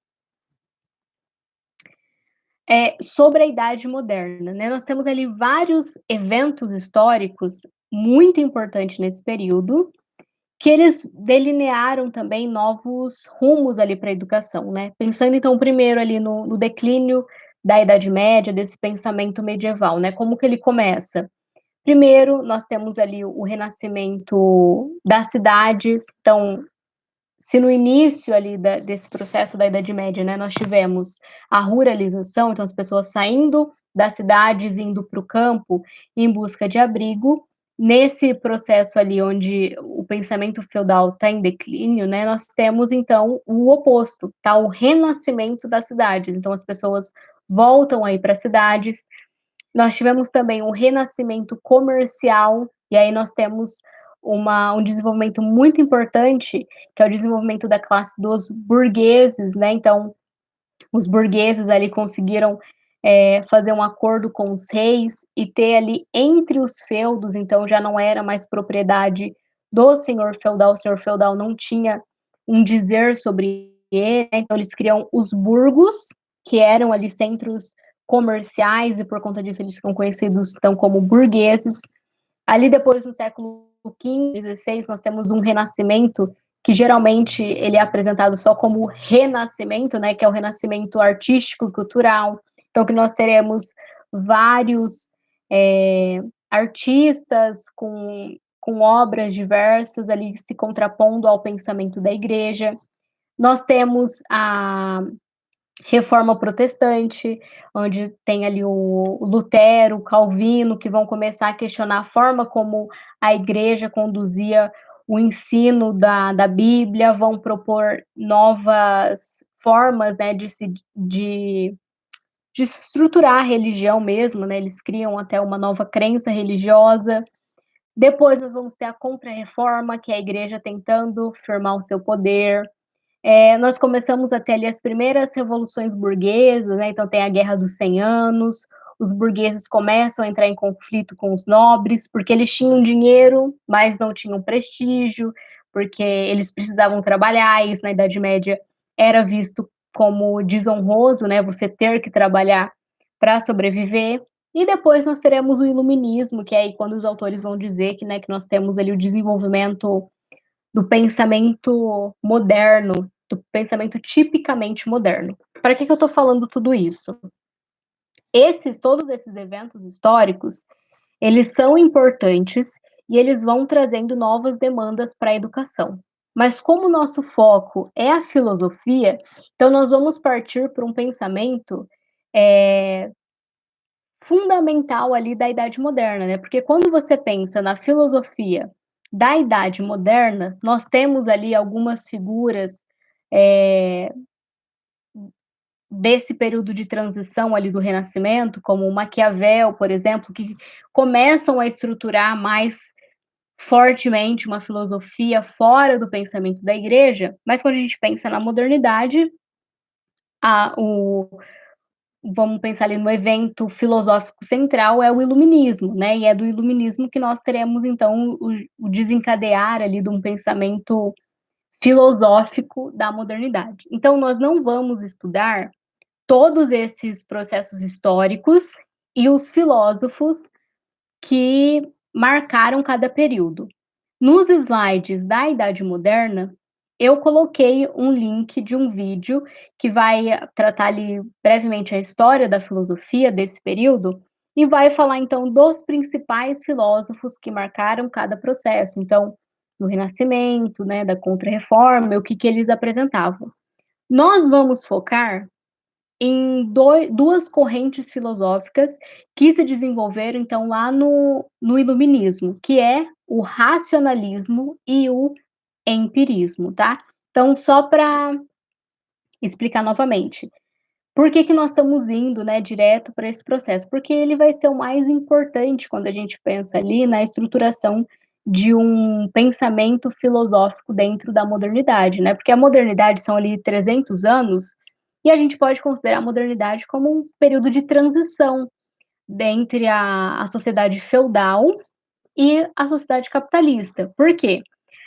Sobre a Idade Moderna, né, nós temos ali vários eventos históricos muito importantes nesse período, que eles delinearam também novos rumos ali para a educação, né? Pensando então primeiro ali no declínio da Idade Média, desse pensamento medieval, né? Como que ele começa? Primeiro, nós temos ali o renascimento das cidades. Então, se no início ali desse processo da Idade Média, né, nós tivemos a ruralização, então as pessoas saindo das cidades, indo para o campo em busca de abrigo, Nesse processo ali onde o pensamento feudal está em declínio, né, nós temos então o oposto, tá, o renascimento das cidades, então as pessoas voltam aí para as cidades. Nós tivemos também um renascimento comercial, e aí nós temos um desenvolvimento muito importante, que é o desenvolvimento da classe dos burgueses, né, então os burgueses ali conseguiram fazer um acordo com os reis e ter ali entre os feudos, então já não era mais propriedade do senhor feudal, o senhor feudal não tinha um dizer sobre ele, né, então eles criam os burgos, que eram ali centros comerciais e por conta disso eles são conhecidos então como burgueses. Ali depois no século XV, XVI, nós temos um renascimento que geralmente ele é apresentado só como renascimento, né, que é o renascimento artístico e cultural. Então que nós teremos vários artistas com obras diversas ali se contrapondo ao pensamento da igreja. Nós temos a Reforma Protestante, onde tem ali o Lutero, o Calvino, que vão começar a questionar a forma como a igreja conduzia o ensino da Bíblia, vão propor novas formas, né, de estruturar a religião mesmo, né, eles criam até uma nova crença religiosa. Depois nós vamos ter a Contra-Reforma, que é a igreja tentando firmar o seu poder. Nós começamos a ter ali as primeiras revoluções burguesas, né? Então tem a Guerra dos 100 Anos, os burgueses começam a entrar em conflito com os nobres, porque eles tinham dinheiro, mas não tinham prestígio, porque eles precisavam trabalhar, e isso na Idade Média era visto como desonroso, né? Você ter que trabalhar para sobreviver. E depois nós teremos o iluminismo, que é aí quando os autores vão dizer que, né, que nós temos ali o desenvolvimento do pensamento moderno, do pensamento tipicamente moderno. Para que eu estou falando tudo isso? Todos esses eventos históricos, eles são importantes e eles vão trazendo novas demandas para a educação. Mas como o nosso foco é a filosofia, então nós vamos partir para um pensamento fundamental ali da Idade Moderna, né? Porque quando você pensa na filosofia da Idade Moderna, nós temos ali algumas figuras é, desse período de transição ali do Renascimento, como o Maquiavel, por exemplo, que começam a estruturar mais fortemente uma filosofia fora do pensamento da igreja, mas quando a gente pensa na modernidade, a, o, vamos pensar ali no evento filosófico central, é o iluminismo, né? E é do iluminismo que nós teremos, então, o desencadear ali de um pensamento filosófico da modernidade. Então, nós não vamos estudar todos esses processos históricos e os filósofos que marcaram cada período. Nos slides da Idade Moderna, eu coloquei um link de um vídeo que vai tratar ali brevemente a história da filosofia desse período e vai falar então dos principais filósofos que marcaram cada processo. Então, do Renascimento, né, da Contra-Reforma, o que eles apresentavam. Nós vamos focar em duas correntes filosóficas que se desenvolveram, então, lá no Iluminismo, que é o racionalismo e o empirismo, tá? Então, só para explicar novamente, por que nós estamos indo, né, direto para esse processo? Porque ele vai ser o mais importante quando a gente pensa ali na estruturação de um pensamento filosófico dentro da modernidade, né? Porque a modernidade são ali 300 anos e a gente pode considerar a modernidade como um período de transição entre a sociedade feudal e a sociedade capitalista. Por quê?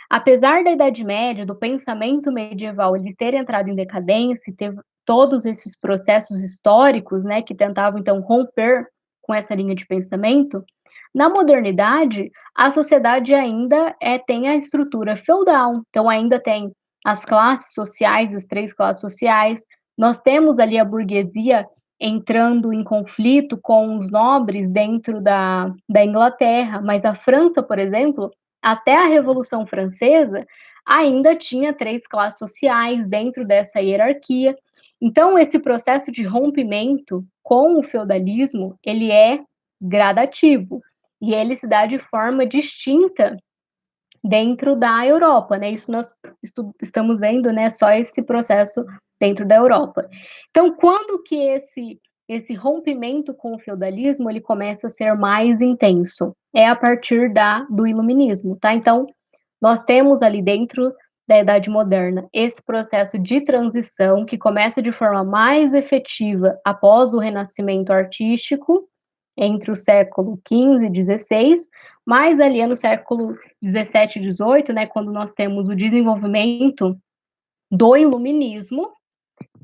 Apesar da Idade Média, do pensamento medieval, ele ter entrado em decadência e ter todos esses processos históricos, né, que tentavam então romper com essa linha de pensamento, na modernidade a sociedade ainda tem a estrutura feudal, então ainda tem as classes sociais, as três classes sociais, nós temos ali a burguesia entrando em conflito com os nobres dentro da Inglaterra, mas a França, por exemplo, até a Revolução Francesa, ainda tinha três classes sociais dentro dessa hierarquia. Então, esse processo de rompimento com o feudalismo, ele é gradativo. e ele se dá de forma distinta dentro da Europa, né? Isso nós estamos vendo, né? Só esse processo dentro da Europa. Então, quando que esse rompimento com o feudalismo ele começa a ser mais intenso? É a partir do iluminismo, tá? Então, nós temos ali dentro da Idade Moderna esse processo de transição que começa de forma mais efetiva após o Renascimento artístico, entre o século XV e XVI, mas ali é no século XVII e XVIII, né, quando nós temos o desenvolvimento do iluminismo,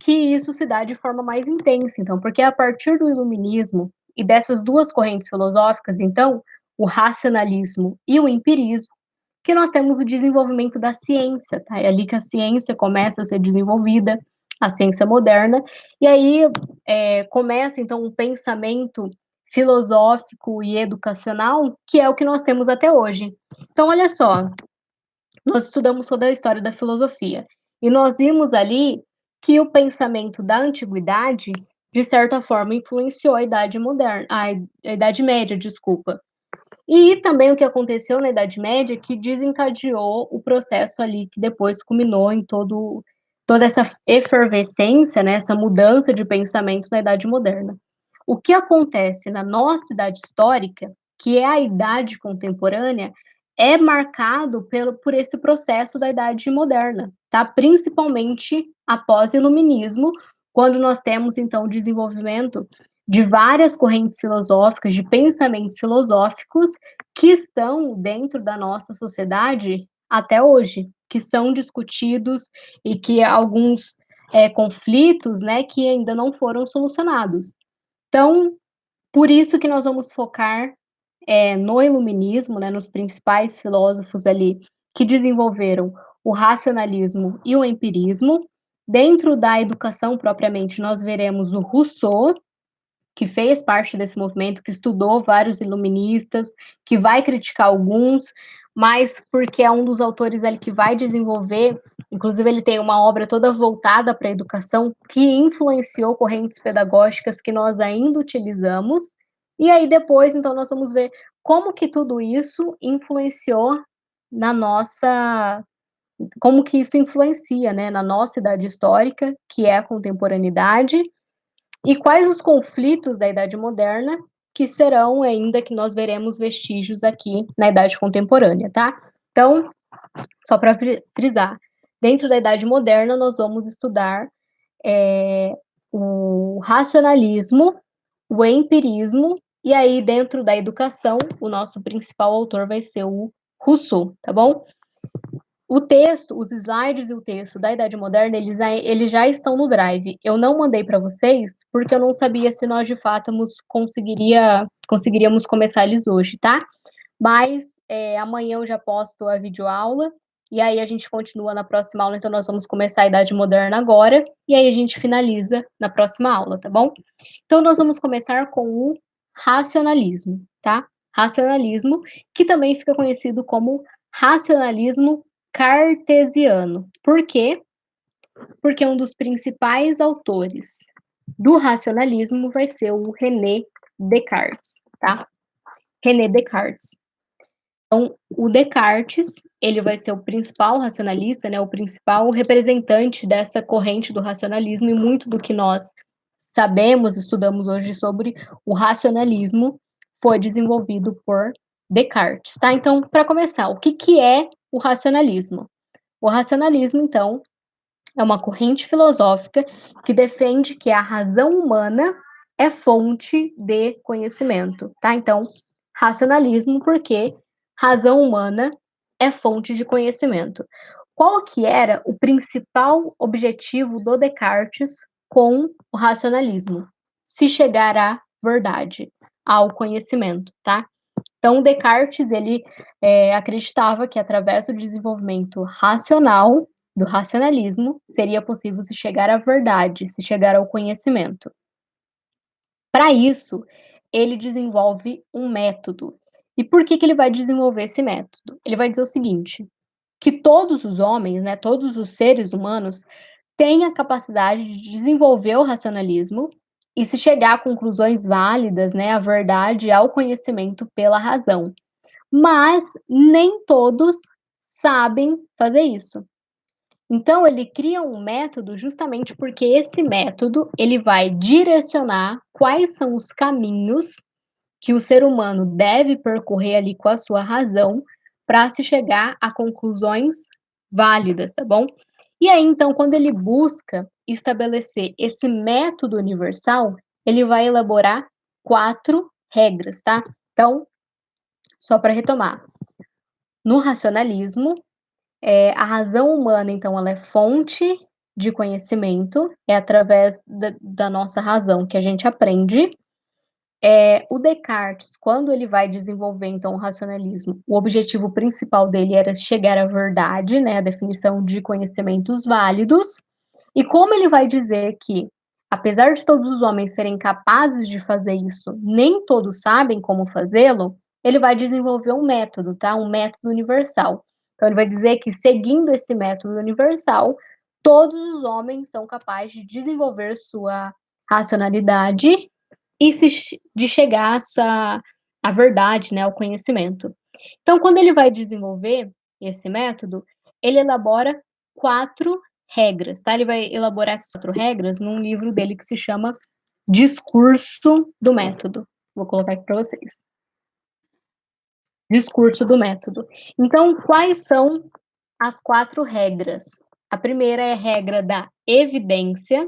que isso se dá de forma mais intensa. Então, porque é a partir do iluminismo e dessas duas correntes filosóficas, então, o racionalismo e o empirismo, que nós temos o desenvolvimento da ciência, tá? É ali que a ciência começa a ser desenvolvida, a ciência moderna, e aí começa, então, um pensamento filosófico e educacional, que é o que nós temos até hoje. Então, olha só, nós estudamos toda a história da filosofia, e nós vimos ali que o pensamento da antiguidade, de certa forma, influenciou a idade moderna, a idade média, desculpa. E também o que aconteceu na Idade Média que desencadeou o processo ali que depois culminou em toda essa efervescência, né, essa mudança de pensamento na Idade Moderna. O que acontece na nossa idade histórica, que é a idade contemporânea, é marcado por esse processo da Idade Moderna, tá? Principalmente após o Iluminismo, quando nós temos então o desenvolvimento de várias correntes filosóficas, de pensamentos filosóficos que estão dentro da nossa sociedade até hoje, que são discutidos e que alguns conflitos, né, que ainda não foram solucionados. Então, por isso que nós vamos focar no iluminismo, né, nos principais filósofos ali que desenvolveram o racionalismo e o empirismo. Dentro da educação propriamente, nós veremos o Rousseau, que fez parte desse movimento, que estudou vários iluministas, que vai criticar alguns, mas porque é um dos autores ali que vai desenvolver, inclusive ele tem uma obra toda voltada para a educação, que influenciou correntes pedagógicas que nós ainda utilizamos, e aí depois, então, nós vamos ver como que tudo isso influenciou na nossa como que isso influencia, né, na nossa idade histórica, que é a contemporaneidade, e quais os conflitos da Idade Moderna que serão ainda que nós veremos vestígios aqui na Idade Contemporânea, tá? Então, só para frisar, dentro da Idade Moderna nós vamos estudar o racionalismo, o empirismo, e aí dentro da educação, o nosso principal autor vai ser o Rousseau, tá bom? O texto, os slides e o texto da Idade Moderna, eles já estão no Drive. Eu não mandei para vocês, porque eu não sabia se nós, de fato, conseguiríamos começar eles hoje, tá? Mas amanhã eu já posto a videoaula, e aí a gente continua na próxima aula, então nós vamos começar a Idade Moderna agora, e aí a gente finaliza na próxima aula, tá bom? Então nós vamos começar com o racionalismo, tá? Racionalismo, que também fica conhecido como racionalismo cartesiano. Por quê? Porque um dos principais autores do racionalismo vai ser o René Descartes, tá? René Descartes. Então, o Descartes, ele vai ser o principal racionalista, né, o principal representante dessa corrente do racionalismo, e muito do que nós sabemos, estudamos hoje sobre o racionalismo foi desenvolvido por Descartes, tá? Então, para começar, o que é o racionalismo? O racionalismo, então, é uma corrente filosófica que defende que a razão humana é fonte de conhecimento, tá? Então, racionalismo porque razão humana é fonte de conhecimento. Qual que era o principal objetivo do Descartes com o racionalismo? Se chegar à verdade, ao conhecimento, tá? Então, Descartes, ele acreditava que através do desenvolvimento racional, do racionalismo, seria possível se chegar à verdade, se chegar ao conhecimento. Para isso, ele desenvolve um método. E por que ele vai desenvolver esse método? Ele vai dizer o seguinte, que todos os homens, né, todos os seres humanos, têm a capacidade de desenvolver o racionalismo e se chegar a conclusões válidas, né, a verdade ao conhecimento pela razão. Mas nem todos sabem fazer isso. Então ele cria um método justamente porque esse método, ele vai direcionar quais são os caminhos que o ser humano deve percorrer ali com a sua razão para se chegar a conclusões válidas, tá bom? E aí, então, quando ele busca estabelecer esse método universal, ele vai elaborar 4 regras, tá? Então, só para retomar, no racionalismo, a razão humana, então, ela é fonte de conhecimento, é através da nossa razão que a gente aprende. O Descartes, quando ele vai desenvolver, então, o racionalismo, o objetivo principal dele era chegar à verdade, né, a definição de conhecimentos válidos, e como ele vai dizer que, apesar de todos os homens serem capazes de fazer isso, nem todos sabem como fazê-lo, ele vai desenvolver um método, tá? Um método universal. Então, ele vai dizer que, seguindo esse método universal, todos os homens são capazes de desenvolver sua racionalidade e de chegar a essa à verdade, né, ao conhecimento. Então, quando ele vai desenvolver esse método, ele elabora 4 regras, tá? Ele vai elaborar essas 4 regras num livro dele que se chama Discurso do Método. Vou colocar aqui para vocês. Discurso do Método. Então, quais são as 4 regras? A primeira é a regra da evidência.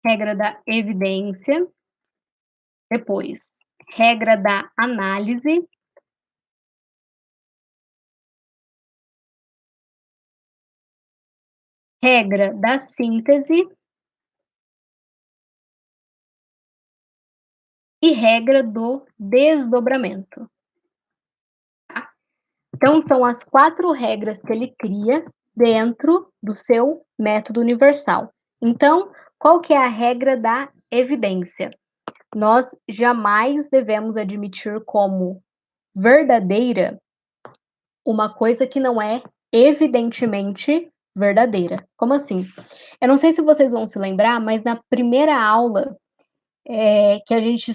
Regra da evidência. Depois, regra da análise. Regra da síntese e regra do desdobramento. Tá? Então, são as 4 regras que ele cria dentro do seu método universal. Então, qual que é a regra da evidência? Nós jamais devemos admitir como verdadeira uma coisa que não é evidentemente verdadeira. Como assim? Eu não sei se vocês vão se lembrar, mas na primeira aula que a gente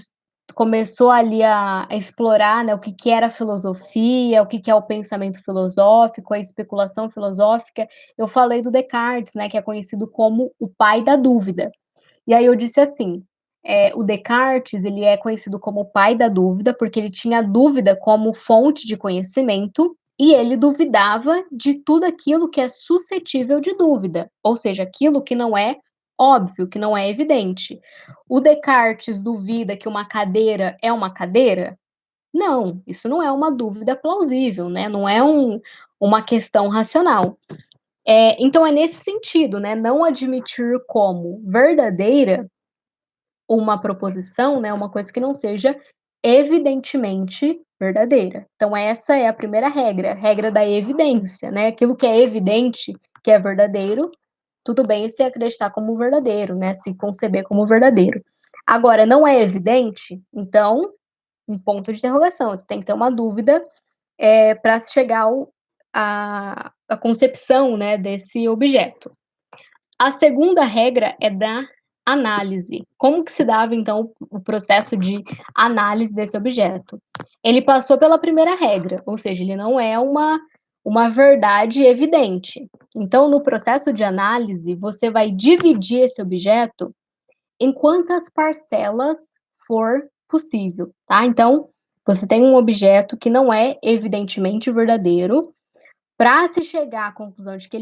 começou ali a explorar, né, o que que era filosofia, o que que é o pensamento filosófico, a especulação filosófica, eu falei do Descartes, né, que é conhecido como o pai da dúvida. E aí eu disse assim, o Descartes, ele é conhecido como o pai da dúvida, porque ele tinha dúvida como fonte de conhecimento, e ele duvidava de tudo aquilo que é suscetível de dúvida, ou seja, aquilo que não é óbvio, que não é evidente. O Descartes duvida que uma cadeira é uma cadeira? Não, isso não é uma dúvida plausível, né, não é uma questão racional. Então é nesse sentido, né, não admitir como verdadeira uma proposição, né, uma coisa que não seja evidentemente verdadeira. Então essa é a primeira regra, a regra da evidência, né, aquilo que é evidente que é verdadeiro, tudo bem se acreditar como verdadeiro, né, se conceber como verdadeiro. Agora, não é evidente, então, um ponto de interrogação, você tem que ter uma dúvida, para chegar à concepção, né, desse objeto. A segunda regra é da análise. Como que se dava, então, o processo de análise desse objeto? Ele passou pela primeira regra, ou seja, ele não é uma verdade evidente. Então, no processo de análise, você vai dividir esse objeto em quantas parcelas for possível, tá? Então, você tem um objeto que não é evidentemente verdadeiro, para se chegar à conclusão de que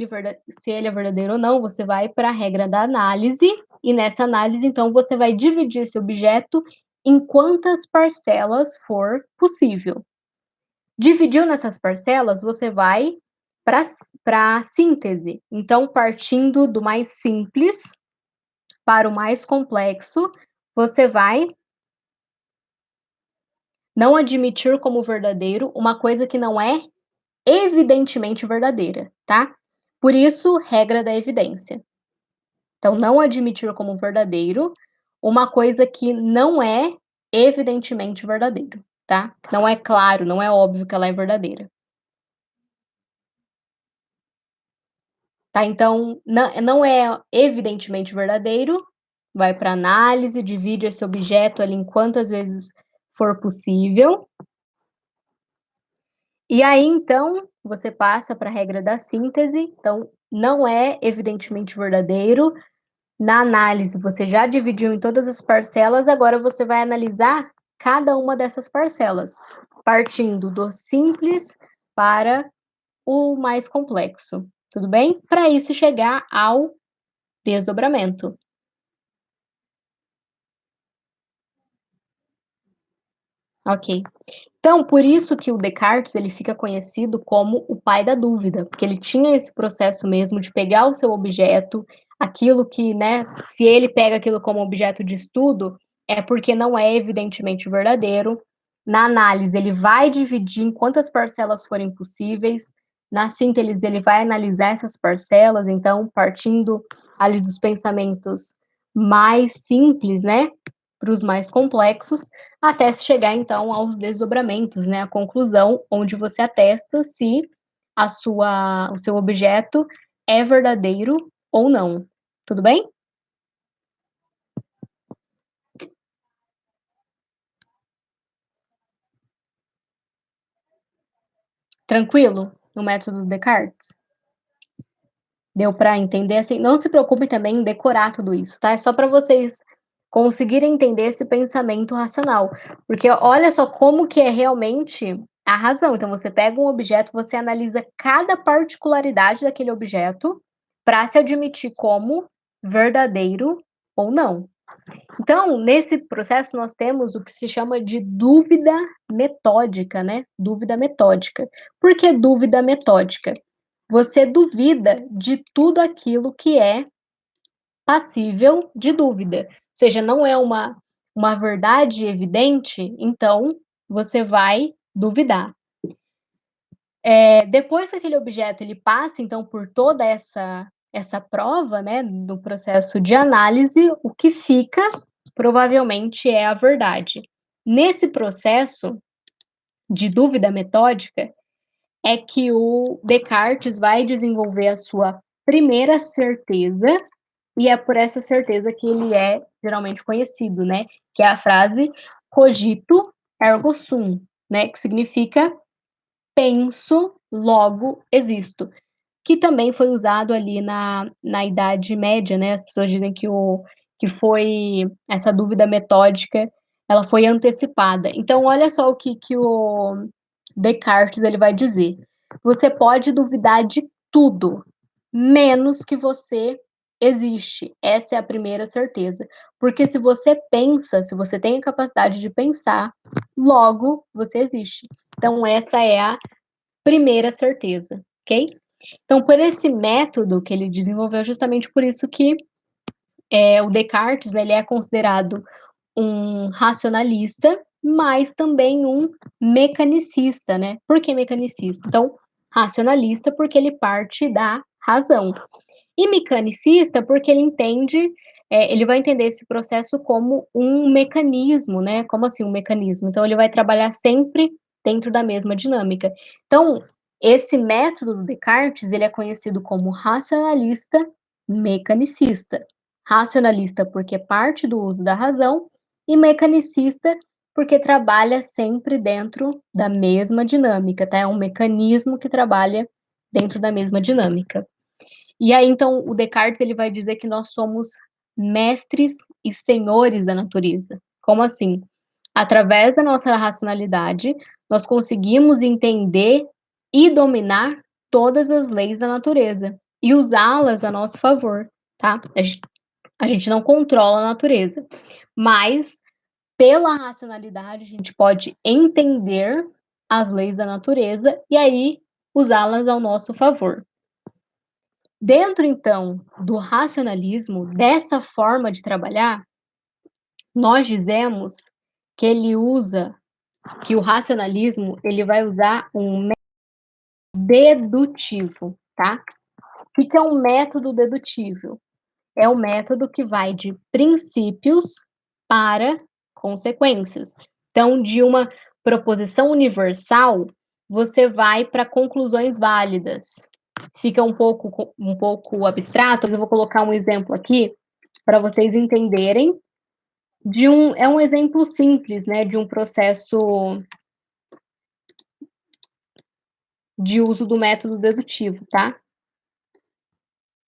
se ele é verdadeiro ou não, você vai para a regra da análise, e nessa análise, então, você vai dividir esse objeto em quantas parcelas for possível. Dividiu nessas parcelas, você vai para a síntese. Então, partindo do mais simples para o mais complexo, você vai não admitir como verdadeiro uma coisa que não é evidentemente verdadeira, tá? Por isso, regra da evidência. Então, não admitir como verdadeiro uma coisa que não é evidentemente verdadeiro, tá? Não é claro, não é óbvio que ela é verdadeira. tá? Então, não é evidentemente verdadeiro, vai para análise, divide esse objeto ali em quantas vezes for possível, e aí então você passa para a regra da síntese, então não é evidentemente verdadeiro, na análise você já dividiu em todas as parcelas, agora você vai analisar cada uma dessas parcelas, partindo do simples para o mais complexo, tudo bem? Para isso chegar ao desdobramento. Ok. Então, por isso que o Descartes ele fica conhecido como o pai da dúvida, porque ele tinha esse processo mesmo de pegar o seu objeto, aquilo que, né, se ele pega aquilo como objeto de estudo, é porque não é evidentemente verdadeiro. Na análise, ele vai dividir em quantas parcelas forem possíveis. Na síntese, ele vai analisar essas parcelas, então, partindo ali dos pensamentos mais simples, né, para os mais complexos, até se chegar então aos desdobramentos, né, a conclusão, onde você atesta se o seu objeto é verdadeiro ou não. Tudo bem? Tranquilo? O método Descartes? Deu para entender, assim, não se preocupe também em decorar tudo isso, tá? É só para vocês conseguirem entender esse pensamento racional, porque olha só como que é realmente a razão. Então você pega um objeto, você analisa cada particularidade daquele objeto para se admitir como verdadeiro ou não. Então, nesse processo nós temos o que se chama de dúvida metódica, né? Dúvida metódica. Por que dúvida metódica? Você duvida de tudo aquilo que é passível de dúvida. Ou seja, não é uma verdade evidente, então você vai duvidar. Depois que aquele objeto ele passa, então, por toda essa prova, né, do processo de análise, o que fica provavelmente é a verdade. Nesse processo de dúvida metódica, é que o Descartes vai desenvolver a sua primeira certeza, e é por essa certeza que ele é geralmente conhecido, né, que é a frase cogito ergo sum, né, que significa penso, logo existo, que também foi usado ali na Idade Média, né, as pessoas dizem que foi essa dúvida metódica, ela foi antecipada. Então olha só o que o Descartes ele vai dizer: "Você pode duvidar de tudo, menos que você existe". Essa é a primeira certeza, porque se você pensa, se você tem a capacidade de pensar, logo você existe. Então essa é a primeira certeza, ok? Então, por esse método que ele desenvolveu, justamente por isso que o Descartes, né, ele é considerado um racionalista, mas também um mecanicista, né? Por que mecanicista? Então, racionalista porque ele parte da razão. E mecanicista porque ele entende, ele vai entender esse processo como um mecanismo, né? Como assim um mecanismo? Então ele vai trabalhar sempre dentro da mesma dinâmica. Então, esse método do Descartes, ele é conhecido como racionalista mecanicista. Racionalista porque parte do uso da razão e mecanicista porque trabalha sempre dentro da mesma dinâmica, tá? É um mecanismo que trabalha dentro da mesma dinâmica. E aí, então, o Descartes ele vai dizer que nós somos mestres e senhores da natureza. Como assim? Através da nossa racionalidade, nós conseguimos entender e dominar todas as leis da natureza e usá-las a nosso favor, tá? A gente não controla a natureza, mas pela racionalidade a gente pode entender as leis da natureza e aí usá-las ao nosso favor. Dentro, então, do racionalismo, dessa forma de trabalhar, nós dizemos que ele usa que o racionalismo, ele vai usar um método dedutivo, tá? O que é um método dedutivo? É um método que vai de princípios para consequências. Então, de uma proposição universal, você vai para conclusões válidas. fica um pouco abstrato, mas eu vou colocar um exemplo aqui para vocês entenderem é um exemplo simples, né, de um processo de uso do método dedutivo, tá?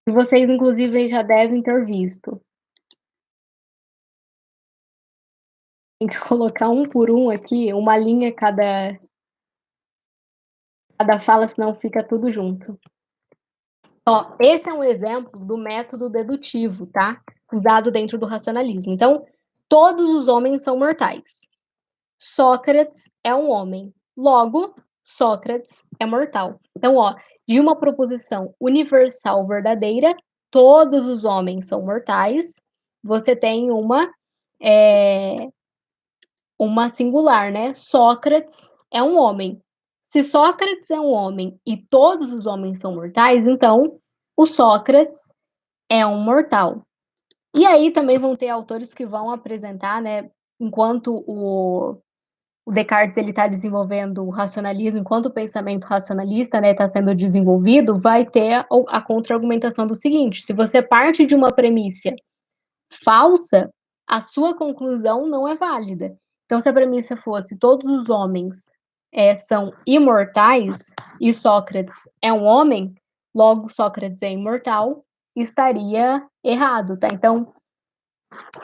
Que vocês, inclusive, já devem ter visto. Tem que colocar um por um aqui, uma linha cada fala, senão fica tudo junto. Ó, esse é um exemplo do método dedutivo, tá? Usado dentro do racionalismo. Então, todos os homens são mortais. Sócrates é um homem. Logo, Sócrates é mortal. Então, ó, de uma proposição universal verdadeira, todos os homens são mortais. Você tem uma singular, né? Sócrates é um homem. Se Sócrates é um homem e todos os homens são mortais, então o Sócrates é um mortal. E aí também vão ter autores que vão apresentar, né? Enquanto o Descartes ele está desenvolvendo o racionalismo, enquanto o pensamento racionalista, né, está sendo desenvolvido, vai ter a contra-argumentação do seguinte: se você parte de uma premissa falsa, a sua conclusão não é válida. Então, se a premissa fosse todos os homens são imortais e Sócrates é um homem, logo Sócrates é imortal, estaria errado, tá? Então,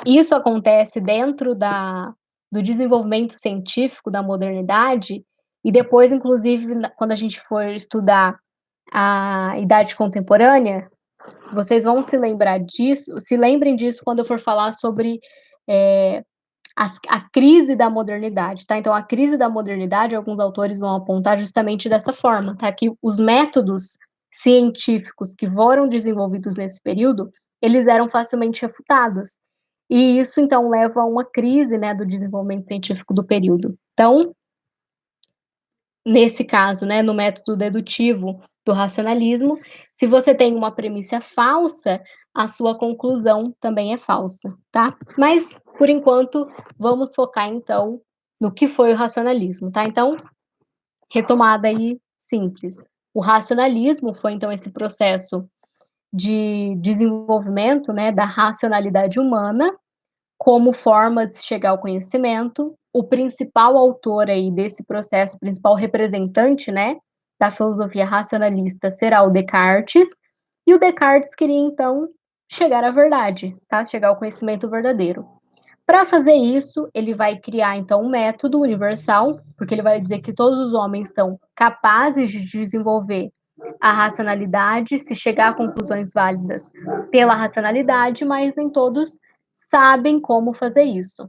isso acontece dentro do desenvolvimento científico da modernidade, e depois, inclusive, quando a gente for estudar a idade contemporânea, vocês vão se lembrar disso, se lembrem disso quando eu for falar sobre é, a crise da modernidade, tá? Então, a crise da modernidade, alguns autores vão apontar justamente dessa forma, tá? Que os métodos científicos que foram desenvolvidos nesse período, eles eram facilmente refutados. E isso, então, leva a uma crise, né, do desenvolvimento científico do período. Então, nesse caso, né, no método dedutivo do racionalismo, se você tem uma premissa falsa, a sua conclusão também é falsa, tá? Mas, por enquanto, vamos focar então no que foi o racionalismo, tá? Então, retomada aí simples. O racionalismo foi então esse processo de desenvolvimento, né, da racionalidade humana como forma de se chegar ao conhecimento. O principal autor aí desse processo, o principal representante, né, da filosofia racionalista será o Descartes, e o Descartes queria então chegar à verdade, tá? Chegar ao conhecimento verdadeiro. Para fazer isso, ele vai criar então um método universal, porque ele vai dizer que todos os homens são capazes de desenvolver a racionalidade, se chegar a conclusões válidas pela racionalidade, mas nem todos sabem como fazer isso.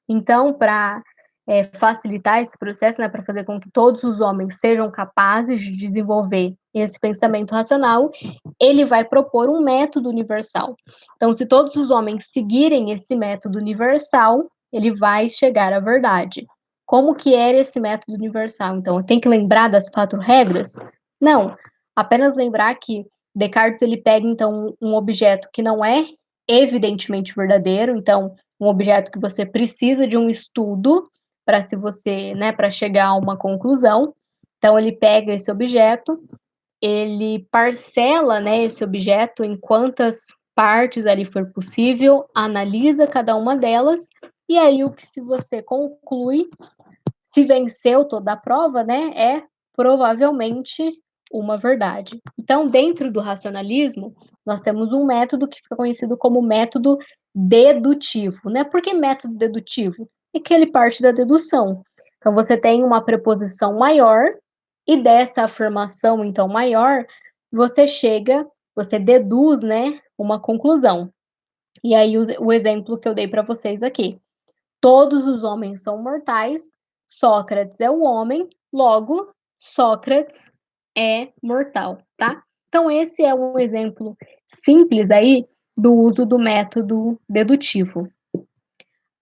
Então, para facilitar esse processo, né, para fazer com que todos os homens sejam capazes de desenvolver esse pensamento racional, ele vai propor um método universal. Então, se todos os homens seguirem esse método universal, ele vai chegar à verdade. Como que era esse método universal? Então, tem que lembrar das 4 regras? Não, apenas lembrar que Descartes ele pega então um objeto que não é evidentemente verdadeiro, então um objeto que você precisa de um estudo para se você, né, para chegar a uma conclusão. Então ele pega esse objeto, ele parcela, né, esse objeto em quantas partes ali for possível, analisa cada uma delas e aí o que se você conclui, se venceu toda a prova, né, é provavelmente uma verdade. Então, dentro do racionalismo, nós temos um método que fica conhecido como método dedutivo, né? Por que método dedutivo? É que ele parte da dedução. Então, você tem uma preposição maior e dessa afirmação, então, maior, você deduz, né, uma conclusão. E aí, o exemplo que eu dei para vocês aqui. Todos os homens são mortais, Sócrates é o homem, logo, Sócrates é mortal, tá? Então, esse é um exemplo simples aí do uso do método dedutivo.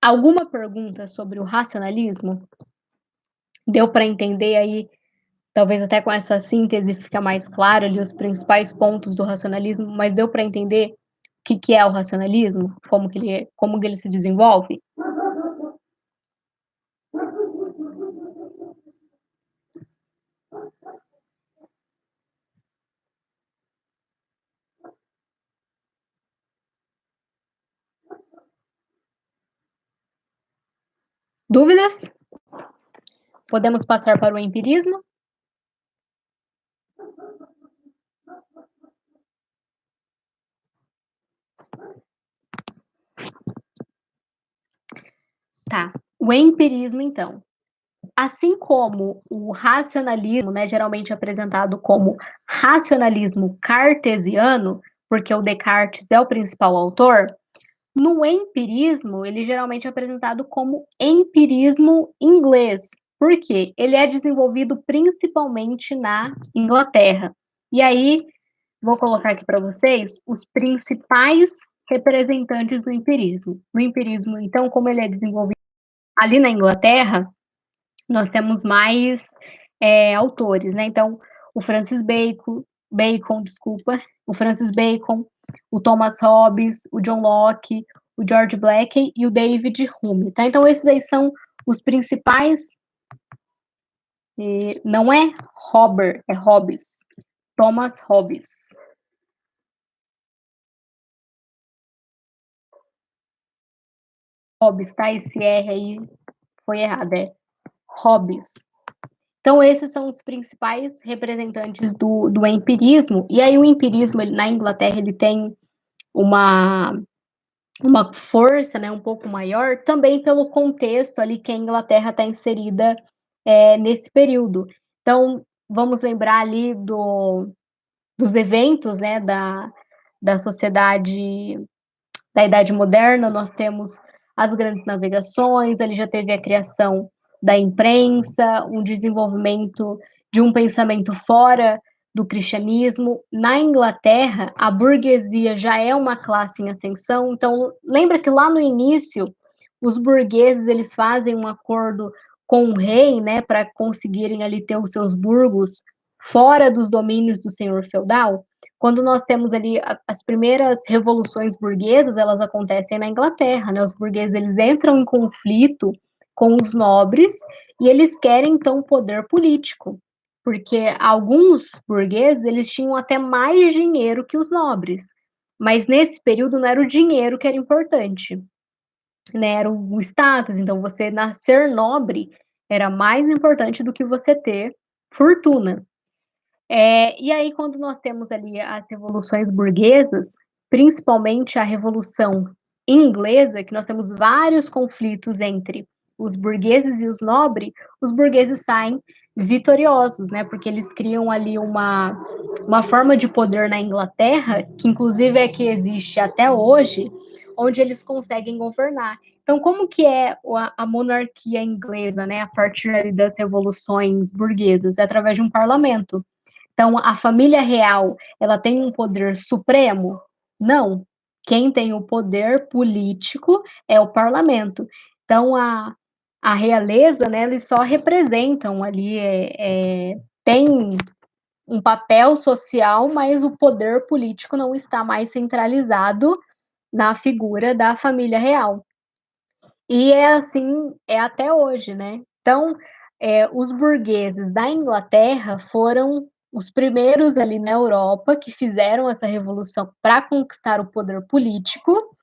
Alguma pergunta sobre o racionalismo? Deu para entender aí, talvez até com essa síntese fica mais claro ali os principais pontos do racionalismo, mas deu para entender o que é o racionalismo? Como que ele se desenvolve? Dúvidas? Podemos passar para o empirismo? Tá. O empirismo, então. Assim como o racionalismo, né, geralmente apresentado como racionalismo cartesiano, porque o Descartes é o principal autor, no empirismo ele geralmente é apresentado como empirismo inglês. Por quê? Ele é desenvolvido principalmente na Inglaterra. E aí, vou colocar aqui para vocês os principais representantes do empirismo. No empirismo, então, como ele é desenvolvido ali na Inglaterra, nós temos mais autores, né? Então, o Francis Bacon, desculpa, o Francis Bacon, o Thomas Hobbes, o John Locke, o George Blackie e o David Hume, tá? Então, esses aí são os principais. Não é Hobbes, é Hobbes. Thomas Hobbes. Hobbes, tá? Esse R aí foi errado, é Hobbes. Então, esses são os principais representantes do empirismo. E aí, o empirismo, ele, na Inglaterra, ele tem uma, uma força, né, um pouco maior, também pelo contexto ali que a Inglaterra está inserida nesse período. Então, vamos lembrar ali dos eventos, né, da sociedade da Idade Moderna, nós temos as grandes navegações, ele já teve a criação da imprensa, um desenvolvimento de um pensamento fora do cristianismo. Na Inglaterra, a burguesia já é uma classe em ascensão, então lembra que lá no início os burgueses eles fazem um acordo com o rei, né, para conseguirem ali ter os seus burgos fora dos domínios do senhor feudal. Quando nós temos ali as primeiras revoluções burguesas, elas acontecem na Inglaterra, né? Os burgueses eles entram em conflito com os nobres e eles querem então poder político, porque alguns burgueses eles tinham até mais dinheiro que os nobres, mas nesse período não era o dinheiro que era importante, né? Era o status. Então você nascer nobre era mais importante do que você ter fortuna. E aí, quando nós temos ali as revoluções burguesas, principalmente a Revolução Inglesa, que nós temos vários conflitos entre os burgueses e os burgueses saem vitoriosos, né? Porque eles criam ali uma forma de poder na Inglaterra, que inclusive é que existe até hoje, onde eles conseguem governar. Então, como que é a monarquia inglesa, né? A partir das revoluções burguesas? É através de um parlamento. Então, a família real, ela tem um poder supremo? Não. Quem tem o poder político é o parlamento. Então, a realeza, né, eles só representam ali, tem um papel social, mas o poder político não está mais centralizado na figura da família real. E é assim, é até hoje, né? Então, os burgueses da Inglaterra foram os primeiros ali na Europa que fizeram essa revolução para conquistar o poder político,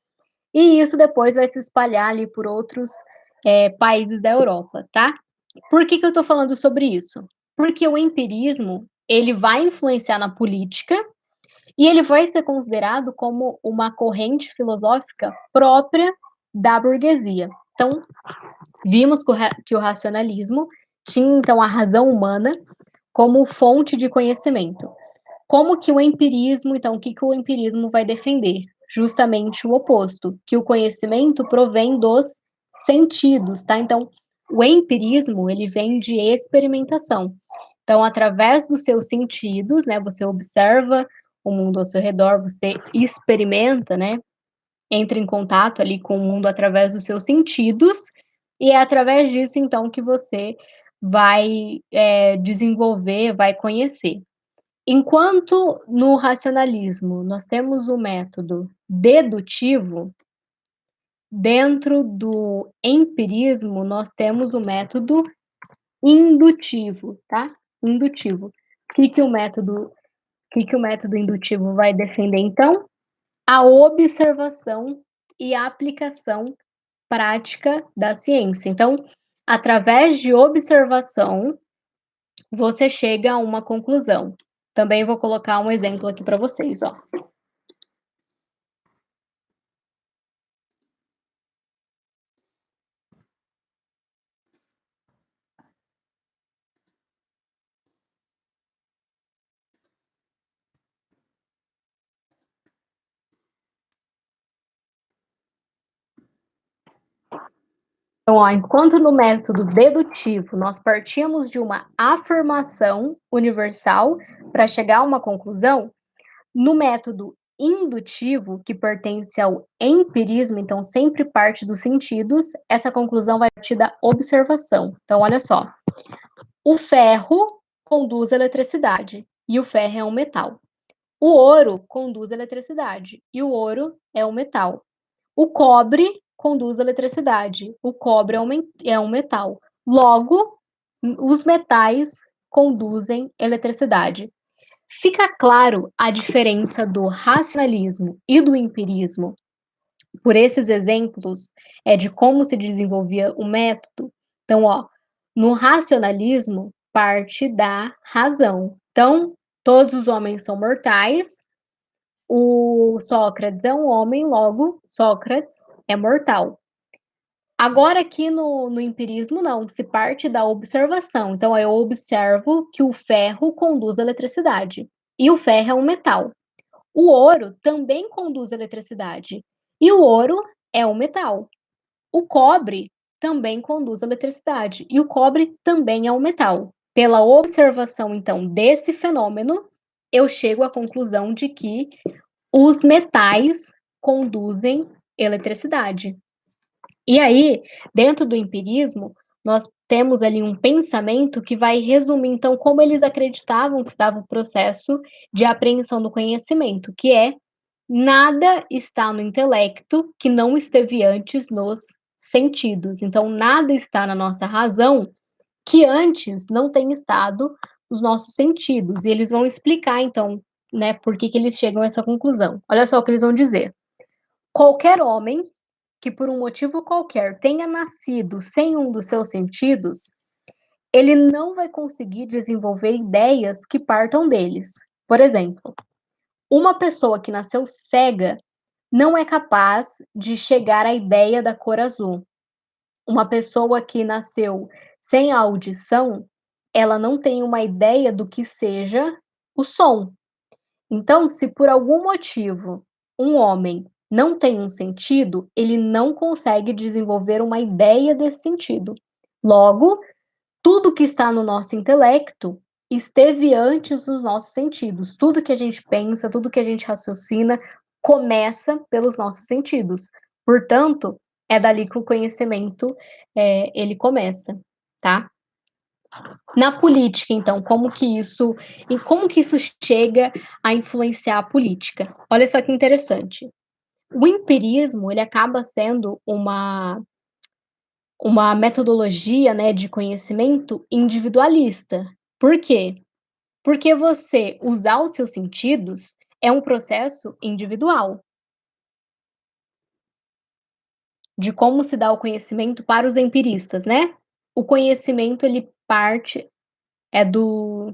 e isso depois vai se espalhar ali por outros países da Europa, tá? Por que eu estou falando sobre isso? Porque o empirismo ele vai influenciar na política e ele vai ser considerado como uma corrente filosófica própria da burguesia. Então, vimos que o racionalismo tinha, então, a razão humana como fonte de conhecimento. Como que o empirismo, então, o que o empirismo vai defender? Justamente o oposto, que o conhecimento provém dos sentidos, tá? Então, o empirismo, ele vem de experimentação. Então, através dos seus sentidos, né, você observa o mundo ao seu redor, você experimenta, né, entra em contato ali com o mundo através dos seus sentidos, e é através disso, então, que você vai desenvolver, vai conhecer. Enquanto no racionalismo nós temos o método dedutivo, dentro do empirismo nós temos o método indutivo, tá? Indutivo. O que o método indutivo vai defender, então? A observação e a aplicação prática da ciência. Então, Através de observação, você chega a uma conclusão. Também vou colocar um exemplo aqui para vocês, ó. Então, ó, enquanto no método dedutivo nós partíamos de uma afirmação universal para chegar a uma conclusão, no método indutivo, que pertence ao empirismo, então sempre parte dos sentidos, essa conclusão vai partir da observação. Então, olha só, o ferro conduz a eletricidade e o ferro é um metal. O ouro conduz a eletricidade e o ouro é um metal. O cobre conduz a eletricidade. O cobre é um metal. Logo, os metais conduzem eletricidade. Fica claro a diferença do racionalismo e do empirismo por esses exemplos de como se desenvolvia o método. Então, ó, no racionalismo parte da razão. Então, todos os homens são mortais, o Sócrates é um homem, logo, Sócrates é mortal. Agora, aqui no empirismo, não, se parte da observação. Então, eu observo que o ferro conduz a eletricidade. E o ferro é um metal. O ouro também conduz a eletricidade. E o ouro é um metal. O cobre também conduz a eletricidade. E o cobre também é um metal. Pela observação, então, desse fenômeno, eu chego à conclusão de que os metais conduzem eletricidade. E aí, dentro do empirismo, nós temos ali um pensamento que vai resumir, então, como eles acreditavam que estava o processo de apreensão do conhecimento, que é nada está no intelecto que não esteve antes nos sentidos. Então, nada está na nossa razão que antes não tenha estado nos nossos sentidos. E eles vão explicar, então, né, por que eles chegam a essa conclusão. Olha só o que eles vão dizer. Qualquer homem que por um motivo qualquer tenha nascido sem um dos seus sentidos, ele não vai conseguir desenvolver ideias que partam deles. Por exemplo, uma pessoa que nasceu cega não é capaz de chegar à ideia da cor azul. Uma pessoa que nasceu sem a audição, ela não tem uma ideia do que seja o som. Então, se por algum motivo um homem não tem um sentido, ele não consegue desenvolver uma ideia desse sentido. Logo, tudo que está no nosso intelecto esteve antes dos nossos sentidos. Tudo que a gente pensa, tudo que a gente raciocina, começa pelos nossos sentidos. Portanto, é dali que o conhecimento ele começa, tá? Na política, então, como que isso chega a influenciar a política? Olha só que interessante. O empirismo, ele acaba sendo uma metodologia, né, de conhecimento individualista. Por quê? Porque você usar os seus sentidos é um processo individual, de como se dá o conhecimento para os empiristas, né? O conhecimento ele parte é do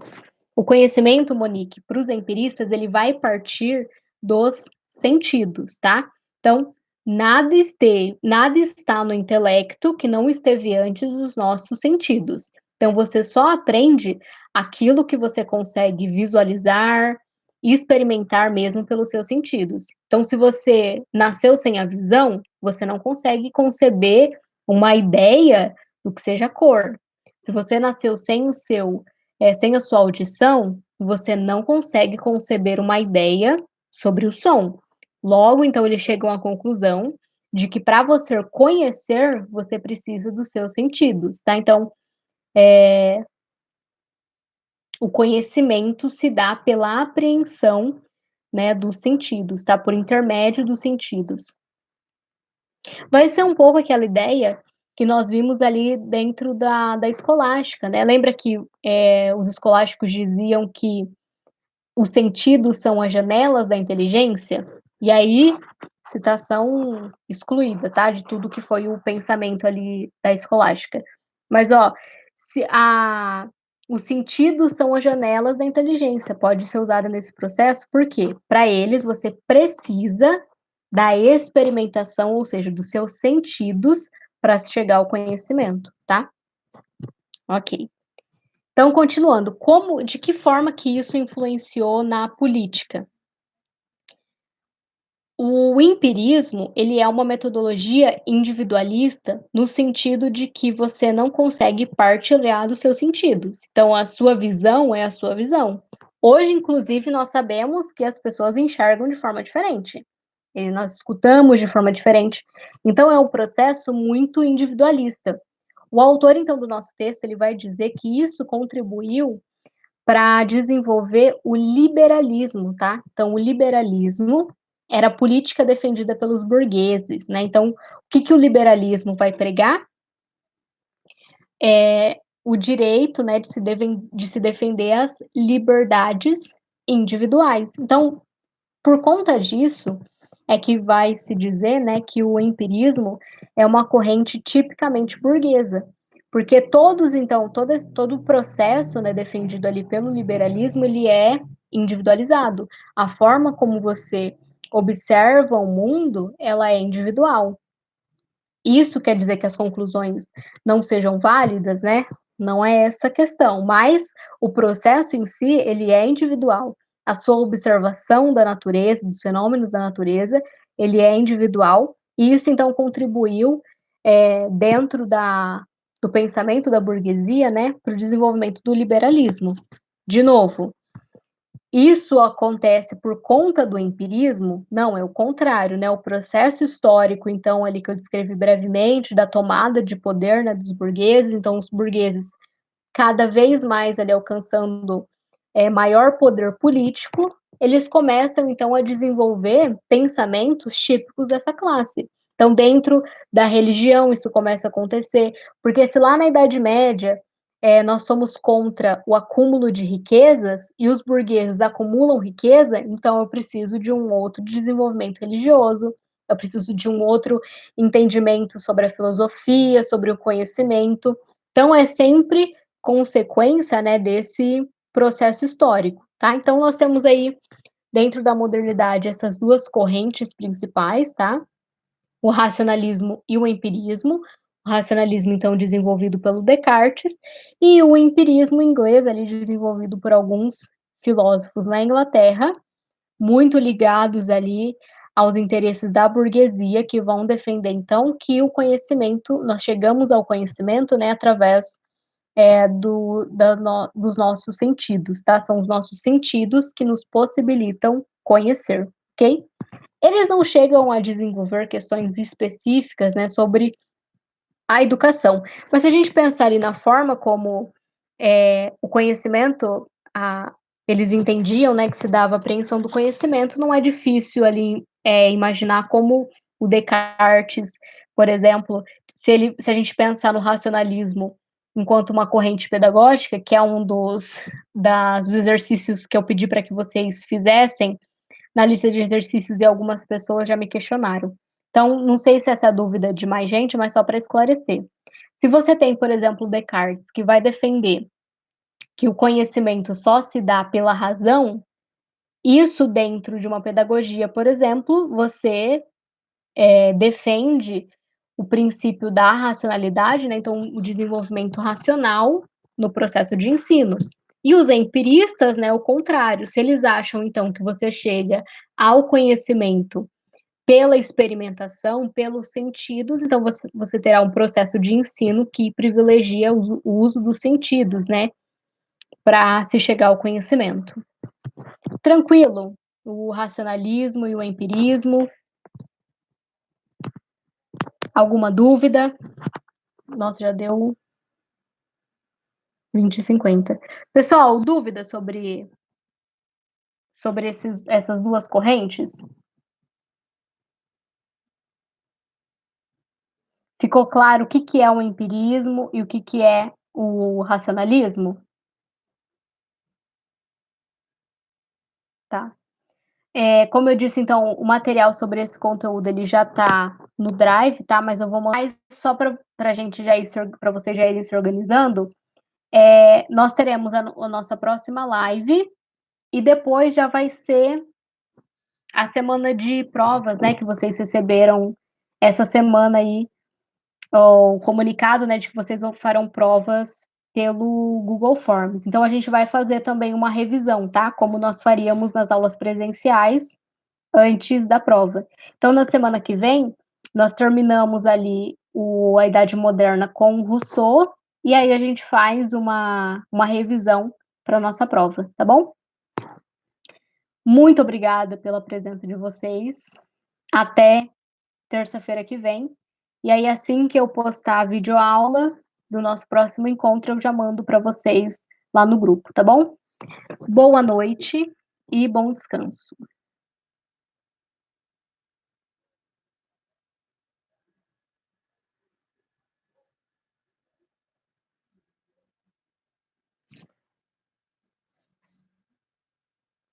O conhecimento, Monique, para os empiristas, ele vai partir dos sentidos, tá? Então, nada está no intelecto que não esteve antes dos nossos sentidos. Então, você só aprende aquilo que você consegue visualizar e experimentar mesmo pelos seus sentidos. Então, se você nasceu sem a visão, você não consegue conceber uma ideia do que seja cor. Se você nasceu sem a sua audição, você não consegue conceber uma ideia sobre o som. Logo, então, eles chegam à conclusão de que para você conhecer, você precisa dos seus sentidos, tá? Então, o conhecimento se dá pela apreensão, né, dos sentidos, tá? Por intermédio dos sentidos. Vai ser um pouco aquela ideia que nós vimos ali dentro da escolástica, né? Lembra que os escolásticos diziam que os sentidos são as janelas da inteligência? E aí, citação excluída, tá? De tudo que foi o pensamento ali da escolástica. Mas ó, se a os sentidos são as janelas da inteligência, pode ser usada nesse processo, por quê? Para eles você precisa da experimentação, ou seja, dos seus sentidos para se chegar ao conhecimento, tá? Ok. Então continuando, como de que forma que isso influenciou na política? O empirismo, ele é uma metodologia individualista, no sentido de que você não consegue partilhar dos seus sentidos. Então, a sua visão é a sua visão. Hoje, inclusive, nós sabemos que as pessoas enxergam de forma diferente. E nós escutamos de forma diferente. Então, é um processo muito individualista. O autor, então, do nosso texto, ele vai dizer que isso contribuiu para desenvolver o liberalismo, tá? Então, o liberalismo era a política defendida pelos burgueses, né? Então, o que, que o liberalismo vai pregar? É o direito, né, de se defender as liberdades individuais. Então, por conta disso, é que vai se dizer, né, que o empirismo é uma corrente tipicamente burguesa, porque todos, então, todo o processo, né, defendido ali pelo liberalismo, ele é individualizado. A forma como você observa o mundo, ela é individual. Isso quer dizer que as conclusões não sejam válidas, né? Não é essa a questão, mas o processo em si, ele é individual. A sua observação da natureza, dos fenômenos da natureza, ele é individual, e isso então contribuiu dentro do pensamento da burguesia, né, para o desenvolvimento do liberalismo. De novo, isso acontece por conta do empirismo? Não, é o contrário, né? O processo histórico, então, ali que eu descrevi brevemente, da tomada de poder, né, dos burgueses, então os burgueses cada vez mais ali alcançando maior poder político, eles começam então a desenvolver pensamentos típicos dessa classe. Então, dentro da religião, isso começa a acontecer, porque se lá na Idade Média nós somos contra o acúmulo de riquezas e os burgueses acumulam riqueza, então eu preciso de um outro desenvolvimento religioso, eu preciso de um outro entendimento sobre a filosofia, sobre o conhecimento. Então, é sempre consequência, né, desse processo histórico, tá? Então, nós temos aí, dentro da modernidade, essas duas correntes principais, tá? O racionalismo e o empirismo. O racionalismo, então, desenvolvido pelo Descartes, e o empirismo inglês, ali, desenvolvido por alguns filósofos na Inglaterra, muito ligados ali aos interesses da burguesia, que vão defender, então, que o conhecimento, nós chegamos ao conhecimento, né, através dos nossos sentidos, tá? São os nossos sentidos que nos possibilitam conhecer, ok? Eles não chegam a desenvolver questões específicas, né, sobre a educação, mas se a gente pensar ali na forma como o conhecimento, eles entendiam, né, que se dava a apreensão do conhecimento, não é difícil ali imaginar como o Descartes, por exemplo, se a gente pensar no racionalismo enquanto uma corrente pedagógica, que é um dos exercícios que eu pedi para que vocês fizessem na lista de exercícios e algumas pessoas já me questionaram. Então, não sei se essa é a dúvida de mais gente, mas só para esclarecer. Se você tem, por exemplo, Descartes, que vai defender que o conhecimento só se dá pela razão, isso dentro de uma pedagogia, por exemplo, você defende o princípio da racionalidade, né? Então, o desenvolvimento racional no processo de ensino. E os empiristas, né, o contrário, se eles acham, então, que você chega ao conhecimento pela experimentação, pelos sentidos, então você terá um processo de ensino que privilegia o uso dos sentidos, né, para se chegar ao conhecimento. Tranquilo? O racionalismo e o empirismo. Alguma dúvida? Nossa, já deu 20h50. Pessoal, dúvida sobre essas duas correntes? Ficou claro o que, que é o empirismo e o que é o racionalismo? Tá. Como eu disse, então, o material sobre esse conteúdo, ele já tá no Drive, tá, mas eu vou mais só pra gente já ir pra vocês já irem se organizando, nós teremos a nossa próxima live, e depois já vai ser a semana de provas, né, que vocês receberam essa semana aí, o comunicado, né, de que vocês farão provas pelo Google Forms. Então a gente vai fazer também uma revisão, tá, como nós faríamos nas aulas presenciais, antes da prova. Então, na semana que vem, nós terminamos ali a Idade Moderna com Rousseau, e aí a gente faz uma revisão para nossa prova, tá bom? Muito obrigada pela presença de vocês. Até terça-feira que vem. E aí, assim que eu postar a videoaula do nosso próximo encontro, eu já mando para vocês lá no grupo, tá bom? Boa noite e bom descanso.